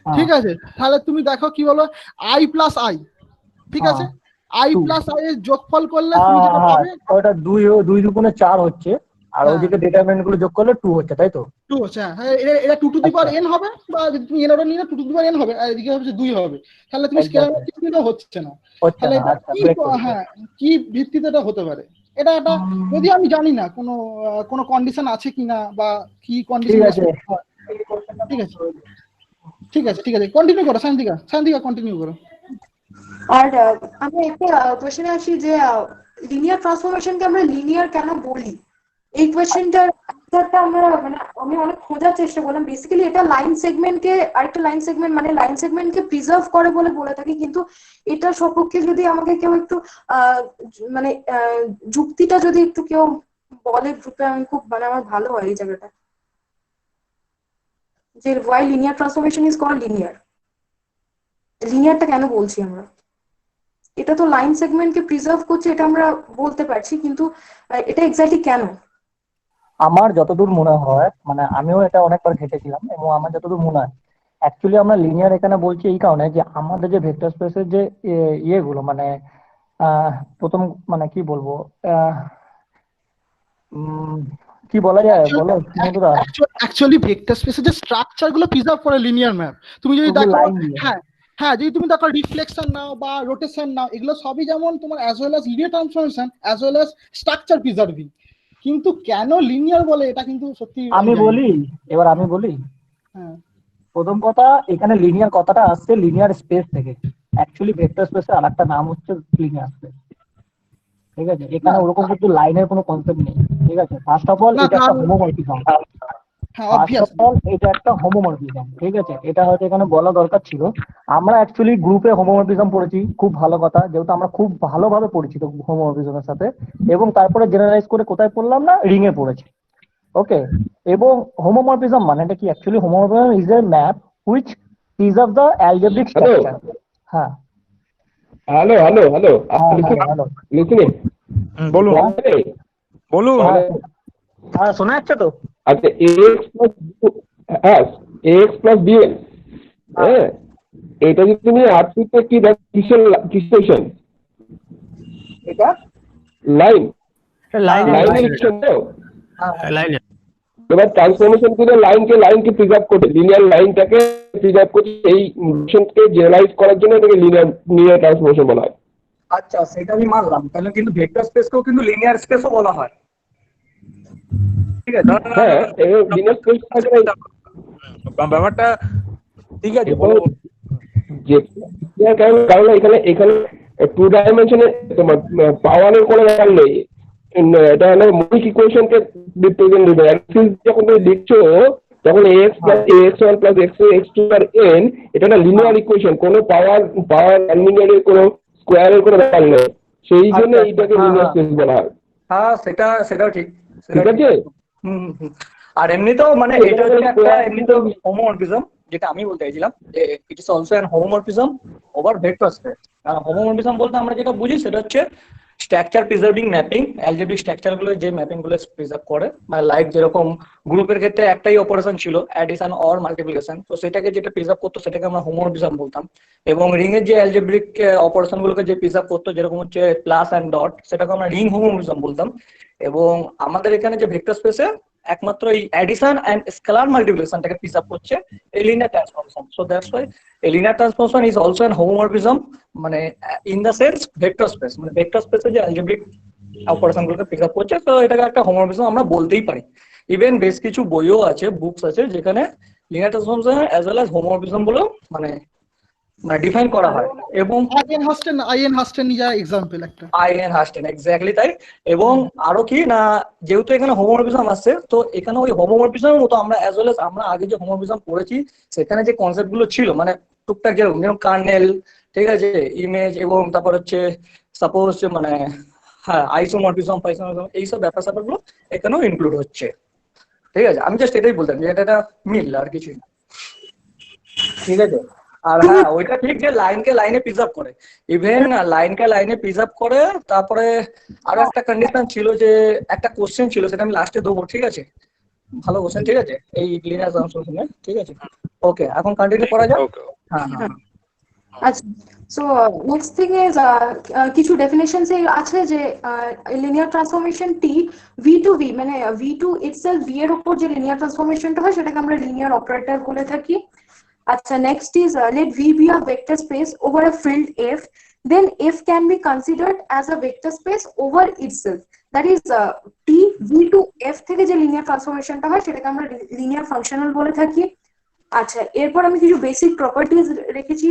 ঠিক আছে, তাহলে তুমি দেখো কি বলো i প্লাস আই, ঠিক আছে, i প্লাস আই এর যোগফল করলে তুমি যেটা পাবে ওটা 2 দুগুণে 4 হচ্ছে, আর ওইদিকে ডিটারমিনেন্ট গুলো যোগ করলে 2 হচ্ছে, তাই তো? 2 হচ্ছে, হ্যাঁ, এটা 2 টু দি পাওয়ার n হবে, বা যদি তুমি n অর্ডার নিয়ে 2 টু দি পাওয়ার n হবে, আর এদিকে হচ্ছে 2 হবে, তাহলে তুমি স্কেলার ম্যাট্রিক্স নিলেও হচ্ছে না, তাহলে এটা কি ভিত্তিতে এটা হতে পারে? এটা একটা, যদি আমি জানি না কোনো কন্ডিশন আছে কিনা বা কি কন্ডিশন আছে। ঠিক আছে, কন্টিনিউ করো শান্তিকা কন্টিনিউ করো। আর আমি একটা কোয়েশ্চেনে আসি যে লিনিয়ার ট্রান্সফরমেশনকে আমরা লিনিয়ার কেন বলি? এই কোয়েশ্চেনটার অ্যানসারটা আমরা, মানে আমি অনেক খোঁজার চেষ্টা করলাম, বেসিক্যালি এটা লাইন সেগমেন্টকে, আরেকটা লাইন সেগমেন্ট মানে লাইন সেগমেন্টকে প্রিজার্ভ করে বলে থাকি, কিন্তু এটা সপক্ষে যদি আমাকে কেউ একটু মানে যুক্তিটা যদি একটু কেউ বলে গ্রুপে, আমি খুব মানে আমার ভালো হয় এই জায়গাটা, যে why linear transformation is called linear, লিনিয়ারটা কেন বলছি আমরা। এটা তো লাইন সেগমেন্টকে প্রিজার্ভ করছে, এটা আমরা বলতে পারছি, কিন্তু এটা এক্স্যাক্টলি কেন? আমার যতদূর মনে হয়, মানে আমিও এটা অনেকবার ঘেটেছিলাম, এবং আমার যতদূর মনে হয় অ্যাকচুয়ালি আমরা লিনিয়ার এখানে বলছি এই কারণে যে আমাদের যে ভেক্টর স্পেসের যে ইয়েগুলো মানে প্রথম মানে কি বলবো কি বলা যায় বলো বন্ধুরা, অ্যাকচুয়ালি ভেক্টর স্পেসের যে স্ট্রাকচার গুলো প্রিজার্ভ করে লিনিয়ার ম্যাপ। তুমি যদি দেখো, লাইন দিয়ে হ্যাঁ হ্যাঁ, যদি তুমি দেখো রিফ্লেকশন নাও বা রোটেশন নাও, এগুলো সবই যেমন তোমার as well as linear transformation as well as structure preserving. কিন্তু কেন লিনিয়ার বলে এটা কিন্তু সত্যি আমি বলি, এবার আমি বলি। হ্যাঁ, প্রথম কথা, এখানে লিনিয়ার কথাটা আসছে লিনিয়ার স্পেস থেকে। অ্যাকচুয়ালি ভেক্টর স্পেসের আরেকটা নাম হচ্ছে লিনিয়ার স্পেস, ঠিক আছে? এখানে ওরকম কিন্তু লাইনের কোনো কনসেপ্ট নেই, ঠিক আছে? ফার্স্ট অফ অল এটা একটা হোমোমরফিজম, এটা একটা হোমোমরফিজম, ঠিক আছে? এটা হয়তো এখানে বলা দরকার ছিল। আমরা অ্যাকচুয়ালি গ্রুপে হোমোমরফিজম পড়েছি, খুব ভালো কথা, যেহেতু আমরা খুব ভালোভাবে পরিচিত হোমোমরফিজমের সাথে, এবং তারপরে জেনারেলাইজ করে কোথায় পড়লাম না, রিং এ পড়েছি। ওকে, এবং হোমোমরফিজম মানেটা কি? Actually homomorphism is a map which preserve the algebraic structure. হ্যাঁ, hello hello hello hello, listening, বলুন বলুন। হ্যাঁ শোনা যাচ্ছে তো? আচ্ছা, ax plus by, হ্যাঁ, এটা যদি তুমি আর2 কি দেখ কিসের এটা লাইন লাইন লাইনের ইকুয়েশন তো। লাইন এবার ট্রান্সফরমেশন করে লাইনকে প্রিজার্ভ করছে, লিনিয়ার লাইনটাকে প্রিজার্ভ করছে, এই রিলেশনকে জেনারেলাইজ করার জন্য এটাকে লিনিয়ার ট্রান্সফরমেশন বলা হয়। আচ্ছা, সেটা আমি মানলাম, তাহলে কিন্তু ভেক্টর স্পেসকেও কিন্তু লিনিয়ার স্পেসও বলা হয়, ঠিক আছে? হ্যাঁ, লিনিয়ার স্পেস ব্যাপারটা ঠিক আছে, কারণ এখানে 2 ডাইমেনশনে তোমার পাওয়ারের কোনো ব্যাপার নেই, এটা হলো মৌলিক ইকুয়েশনকে রিপ্রেজেন্ট করে। যখন তুমি লিখছো তখন ax1 plus x2 আর n, এটা একটা লিনিয়ার ইকুয়েশন, কোনো পাওয়ার লিনিয়ারের কোনো স্কোয়ারের কোনো ব্যাপার নেই, সেই জন্য এইটাকে লিনিয়ার স্পেস বলা হয়। হ্যাঁ, সেটাও ঠিক, ঠিক আছে। আর এমনিতেও মানে এটা হচ্ছে একটা এমনিতেও হোমোমরফিজম, যেটা আমি বলতে চাইছিলাম যে it is also an homomorphism over vector space. আর হোমোমরফিজম বলতে আমরা যেটা বুঝি সেটা হচ্ছে structure preserving mapping, algebraic structure গুলো যে ম্যাপিং গুলো প্রিজার্ভ করে, মানে লাইক যেরকম গ্রুপের ক্ষেত্রে একটাই অপারেশন ছিল, অ্যাডিশন অর মাল্টিপ্লিকেশন, তো সেটাকে যেটা প্রিজার্ভ করতো সেটাকে আমরা হোমোমরফিজম বলতাম। এবং রিং এর যে অ্যালজেব্রিক অপারেশন গুলোকে যে প্রিজার্ভ করতো, যেরকম হচ্ছে প্লাস অ্যান্ড ডট, সেটাকে আমরা রিং হোমোমরফিজম বলতাম। এবং আমাদের এখানে যে ভেক্টর স্পেসে একমাত্র এই অ্যাডিশন এন্ড স্কেলার মাল্টিপ্লিকেশনটাকে প্রিজার্ভ করছে এই linear transformation. So that's why a linear transformation is also an homomorphism, মানে in the sense vector space, মানে ভেক্টর স্পেসে যে অ্যালজেব্রিক অপারেশন গুলোকে পিক আপ করছে, তো এটাকে একটা হোমোমরফিজম আমরা বলতেই পারি। ইভেন বেশ কিছু বইও আছে, বুকস আছে, যেখানে linear transformation as well as homomorphism বলে মানে ডিফাইন করা হয়। এবং আইএন হাস্টেন যা এক্সাম্পল একটা, আইএন হাস্টেন এক্স্যাক্টলি তাই। এবং আরো কি না, যেহেতু এখানে হোমোমরফিজম আসছে, তো এখানে ওই হোমোমরফিজমের মতো আমরা অ্যাজ ওয়েল এজ আমরা আগে যে হোমোমরফিজম পড়েছি সেখানে যে কনসেপ্ট গুলো ছিল, মানে টুকটাক যেরকম কার্নেল, ঠিক আছে, ইমেজ, এবং তারপর হচ্ছে সাপোজ মানে হ্যাঁ আইসোমরফিজম, এইসব ব্যাপার স্যাপারগুলো এখানেও ইনক্লুড হচ্ছে, ঠিক আছে? আমি জাস্ট এটাই বলতাম যে এটা মিল আর কিছুই না, ঠিক আছে? আর হ্যাঁ, ওইটা ঠিক যে লাইনকে লাইনে প্রিজার্ভ করে, ইভেন লাইনকে লাইনে প্রিজার্ভ করে। তারপরে আরো একটা কন্ডিশন ছিল, যে একটা কোশ্চেন ছিল, সেটা আমি লাস্টে দেবো, ঠিক আছে? ভালো কোশ্চেন, ঠিক আছে, এই লিনিয়ার ট্রান্সফরমেশনে, ঠিক আছে? ওকে, এখন কন্টিনিউ করা যাক। হ্যাঁ হ্যাঁ, আচ্ছা, সো নেক্সট থিং ইজ কিছু ডেফিনেশনস আছে যে linear transformation T V to V, মানে ভি টু ইটসেলফ, ভি এর উপর যে লিনিয়ার ট্রান্সফরমেশনটা হয় সেটাকে আমরা লিনিয়ার অপারেটর বলে থাকি। আচ্ছা, next is let V be a vector space over a field F, then F can be considered as a vector space over itself. That is T V to F থেকে যে linear ট্রান্সফরমেশনটা হয় সেটাকে আমরা linear functional বলে থাকি। আচ্ছা, এরপর আমি কিছু বেসিক প্রপার্টিজ রেখেছি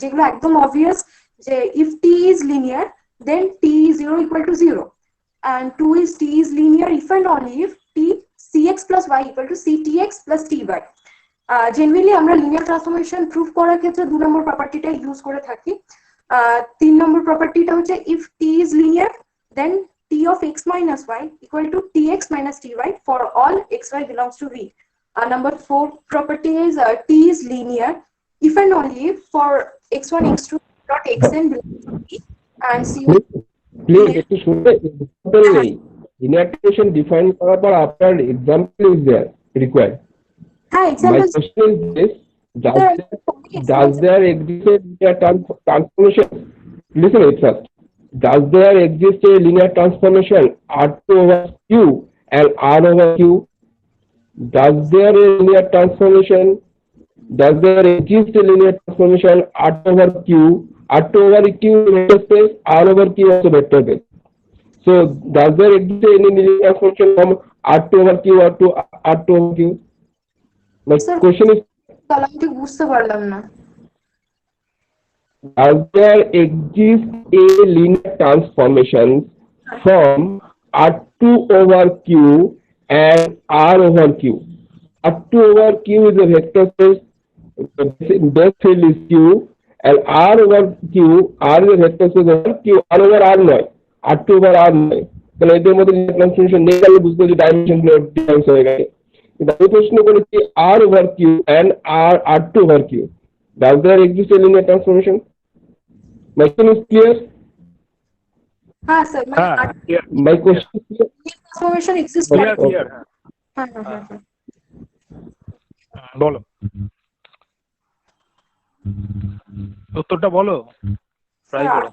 যেগুলো একদম অবভিয়াস, যে if T is linear then T is 0 equal to 0, and 2 is T is linear if and only if T Cx plus plus y equal to ctx plus ty. Generally আমরা linear transformation proof করার ক্ষেত্রে 2 নম্বর প্রপার্টিটা use করে থাকি। 3 নম্বর প্রপার্টিটা হচ্ছে if t is linear then t of x minus y equal to tx minus ty for all xy belongs to V. Number 4 property is t is linear if and only if for x1 x2 dot xn belongs to V and c. Please একটু শুনতে example নেই linear transformation define করার পর আপনার example is there required হ্যাঁ my example question is this does there exist a linear transformation listen it first does there exist a linear transformation R2 over Q and R over Q does there a linear transformation does there exist a linear transformation R2 over Q R2 over Q vector space R over Q also vector space so does there exist any linear transformation from R2 over Q R2 over Q my question is আমি বুঝতে পারলাম না does there exist a linear transformation from R2 over Q and R over Q R2 over Q is a vector space base field is Q and R over Q R is a vector space over Q R over R নয় R2 over R নয় তাহলে এদের মধ্যে linear transformation নেই আমি বুঝতে পারি dimension difference হয়ে গেছে আমি প্রশ্ন করেছি R over Q and R2 over Q does there exist a linear transformation my question is clear হ্যাঁ sir my question is clear transformation exist clear করে ক্লিয়ার হ্যাঁ হ্যাঁ হ্যাঁ বলো উত্তরটা বলো ট্রাই করো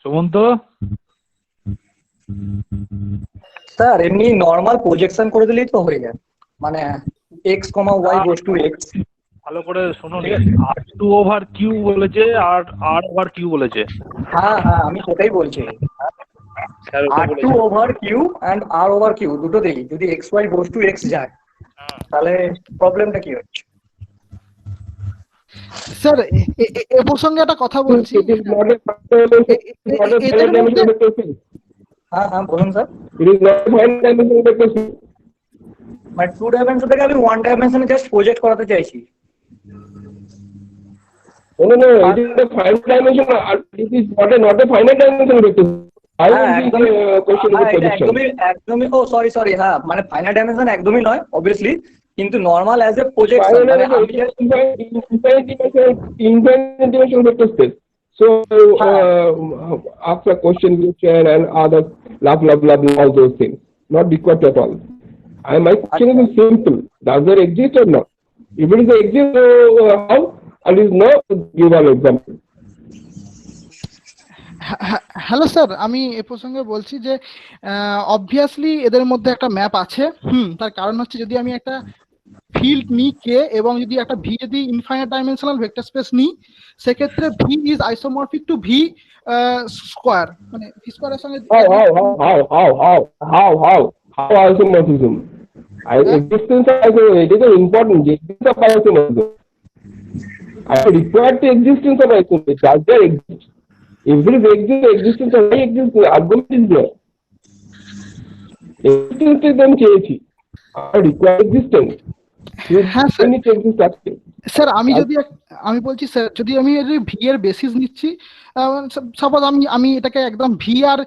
সুমন্ত স্যার এমনি নর্মাল প্রজেকশন করে দিলেই তো হয়ে যায় মানে x, y goes to x ভালো করে শোনো R2 over Q বলেছে আর R over Q বলেছে হ্যাঁ হ্যাঁ আমি সেটাই বলছি R2 over Q and R over Q দুটোতেই যদি xy goes to x যায় তাহলে প্রবলেমটা কি হচ্ছে স্যার এ প্রসঙ্গে একটা কথা বলছি it is not a finite dimension vector space হ্যাঁ হ্যাঁ বলুন sir it is not a finite dimension vector space মানে 2 ডাইমেনশন থেকে আমি 1 ডাইমেনশনে জাস্ট প্রজেক্ট করাতে চাইছি no it is a finite dimension it is not a finite dimension vector I will question the projection একদমই ও sorry হ্যাঁ মানে finite dimension একদমই নয় obviously কিন্তু নরমাল অ্যাজ এ প্রজেকশন মানে আমি infinite dimension vector space so after question and other blah all those things not required at all my question is simple does there exist or not if it is exist how and is no give an example hello sir আমি এ প্রসঙ্গে বলছি যে obviously এদের মধ্যে একটা map আছে তার কারণ হচ্ছে যদি আমি একটা ফিল্ড নিই কে এবং যদি একটা ভি যদি ইনফাইনাইট ডাইমেনশনাল ভেক্টর স্পেস নিই সেক্ষেত্রে V is isomorphic to V square মানে ভি স্কয়ারের সঙ্গে how isomorphism existence of isomorphism it is important existence of isomorphism I require the existence of isomorphism does there exist if there is existence of existence argument is there existence then চেয়েছি I require existence হ্যাঁ sir sir আমি বলছি sir যদি আমি V এর basis নিচ্ছি suppose আমি এটাকে একদম ভি আর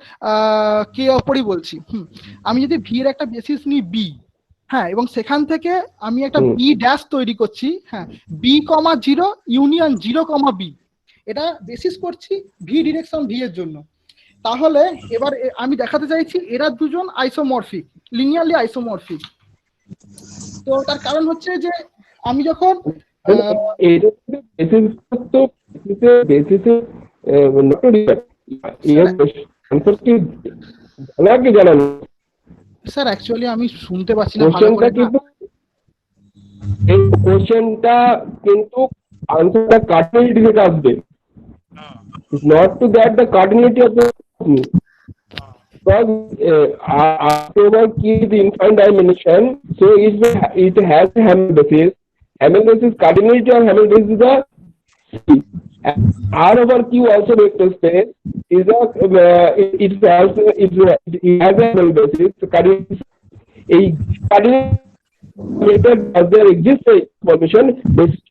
কে অপরই বলছি আমি যদি ভি এর একটা বেসিস নিই বি হ্যাঁ এবং সেখান থেকে আমি একটা বি ড্যাশ তৈরি করছি হ্যাঁ বি কমা 0 ইউনিয়ন 0 কমা বি এটা বেসিস করছি ভি ডিরেকশন ভি এর জন্য তাহলে এবার আমি দেখাতে চাইছি এরা দুজন আইসোমরফিক লিনিয়ারলি আইসোমরফিক তো তার কারণ হচ্ছে যে আমি যখন স্যার অ্যাকচুয়ালি আমি শুনতে পাচ্ছি না কোশ্চেনটা কিন্তু আনসারটা কার্ডিনালিটি থেকে আসবে not to that the cardinality of the because October key is infinite dimension so it has Hamilton basis cardinality of Hamilton basis is the C R over Q also vector space is a it has a null basis. So a vector does there exist a information based.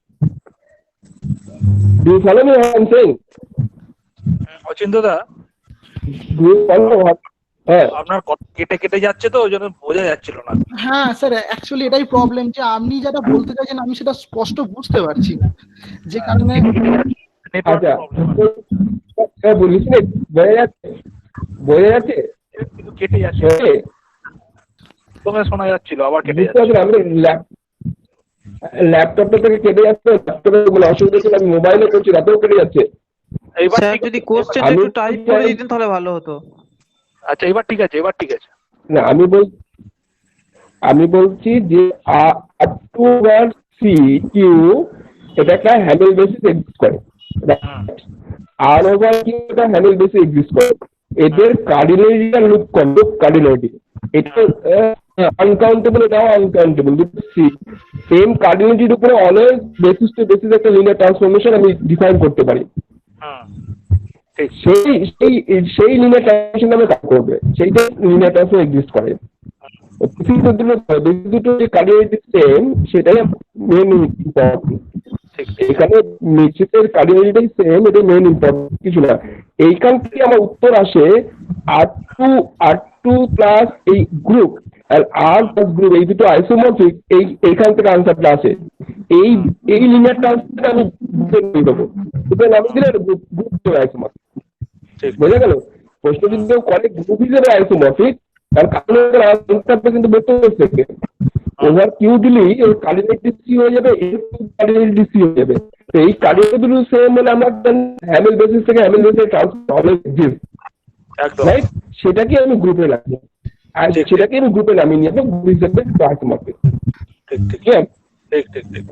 Do you follow me what I'm saying? অচিন্তদা Do you follow what? হ্যাঁ আপনার কথা কেটে কেটে যাচ্ছে তো ওই জন্য বোঝা যাচ্ছিল না। হ্যাঁ স্যার, অ্যাকচুয়ালি এটাই প্রবলেম যে আপনি যেটা বলতে চাইছেন আমি সেটা স্পষ্ট বুঝতে পারছি না, যে কারণে আচ্ছা বলিস বোঝা যাচ্ছে কিন্তু কেটে যাচ্ছে, তোমার শোনা যাচ্ছিল আবার কেটে বুঝতে যাচ্ছে। পারছেন আমি ল্যাপটপটা থেকে কেটে যাচ্ছে, ল্যাপটপে কোনো অসুবিধা ছিল, আমি মোবাইলে করছি তাতেও কেটে যাচ্ছে। এইবার স্যার যদি কোশ্চেনটা একটু টাইপ করে দিতেন তাহলে ভালো হতো। আচ্ছা এবার ঠিক আছে, এবার ঠিক আছে। না আমি বলছি যে R2 over C Q এটা একটা হ্যামিল বেসিস এক্সিস্ট করে, R over Q এটা হ্যামিল বেসিস এক্সিস্ট করে, এদের কার্ডিনালিটি আর লুপ কার্ডিনালিটি এটা আনকাউন্টেবল, এটাও আনকাউন্টেবল, সেম কার্ডিনালিটির উপরে অলওয়েজ বেসিস টু বেসিস একটা লিনিয়ার ট্রান্সফরমেশন আমি ডিফাইন করতে পারি। সেই লিনিয়ার ট্রান্সফরমেশন নামে কাজ করবে, সেইটা লিনিয়ার ট্রান্সফরমেশন এক্সিস্ট করে। দুটো যে কার্ডিনালিটি সেম সেটাই মেন ইম্পর্টেন্ট। এখানে মেট্রিক্সের কার্ডিনালিটি সেম, এটাই মেন ইম্পর্টেন্ট, কিছু না। এইখান থেকে আমার উত্তর আসে R2 প্লাস এই গ্রুপ আর R প্লাস গ্রুপ এই দুটো আইসোমরফিক, এইখান থেকে আনসারটা আসে। এই লিনিয়ার ট্রান্সফরটা আমি দেবো, সুতরাং আমি দিলে গ্রুপ হিসেবে আইসোমরফিক। বোঝা গেল? প্রশ্ন যদি করে গ্রুপ হিসেবে আইসোমরফিক, কারণ আনসারটা কিন্তু বের থেকে ওভার কিউ দিলেই ওর কার্ডিনালিটি সি হয়ে যাবে, এর কার্ডিনালিটি সি হয়ে যাবে। তো এই কার্ডিনালিটি সেম হলে আমরা হ্যামিল বেসিস থেকে হ্যামিল বেসিসে ট্রান্সফার এক্সিস্ট, রাইট? সেটাকে আমি গ্রুপে রাখবো, আর সেটাকে আমি গ্রুপে নামিয়ে নিয়ে যাবো গ্রুপ হিসেবে আইসোমরফিক। ঠিক ঠিক ঠিক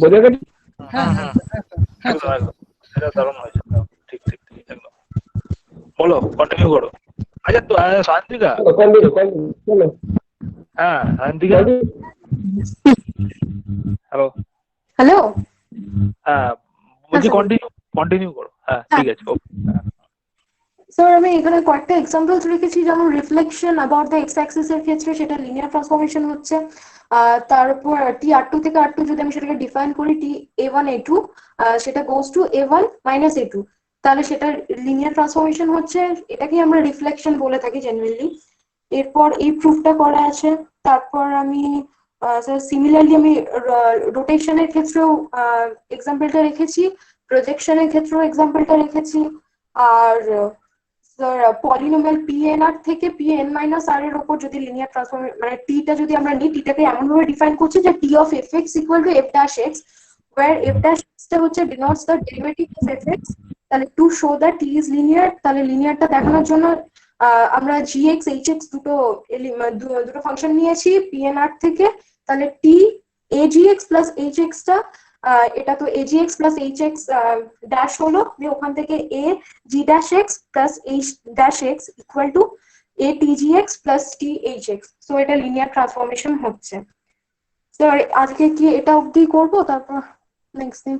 বোঝা গেল? এটা দারুণ হয়েছে, ঠিক ঠিক ঠিক একদম। বলো, কন্টিনিউ করো। আচ্ছা তো শান্তিকা, চলো। হ্যাঁ শান্তিকা, হ্যালো হ্যালো, হ্যাঁ বলছি কন্টিনিউ করো। হ্যাঁ ঠিক আছে, ওকে। স্যার আমি এখানে কয়েকটা এক্সাম্পলস রেখেছি, যেমন reflection about the x Axis এর ক্ষেত্রে সেটা লিনিয়ার ট্রান্সফরমেশন হচ্ছে। তারপর T_R2 থেকে R2 যদি আমি সেটাকে ডিফাইন করি T_A1 A2 সেটা goes to A1 minus A2, তাহলে সেটা লিনিয়ার ট্রান্সফরমেশন হচ্ছে, এটাকেই আমরা রিফ্লেকশন বলে থাকি জেনারেলি। এরপর এই প্রুফটা করা আছে। তারপর আমি সিমিলারলি আমি রোটেশনের ক্ষেত্রেও এক্সাম্পলটা রেখেছি, প্রজেকশনের ক্ষেত্রেও এক্সাম্পলটা রেখেছি। আর পলিনোমিয়াল PNR থেকে PN মাইনাস R এর উপর যদি লিনিয়ার ট্রান্সফর্ম মানে টিটা যদি আমরা নিই, টিটাকে এমন ভাবে ডিফাইন করছি যে T of fx equal to f dash x, where f dash x টা হচ্ছে denotes the derivative of fx। তাহলে to show that T is linear, তাহলে লিনিয়ারটা দেখানোর জন্য আমরা gx hx দুটো ফাংশন নিয়েছি PNR থেকে। তাহলে T agx plus hx টা এটা তো agx plus hx ড্যাশ হলো, দিয়ে ওখান থেকে a g dash x plus h dash x equal to a tgx plus thx। So এটা লিনিয়ার ট্রান্সফরমেশন হচ্ছে। তো আজকে কি এটা অবধি করবো, তারপর নেক্সট দিন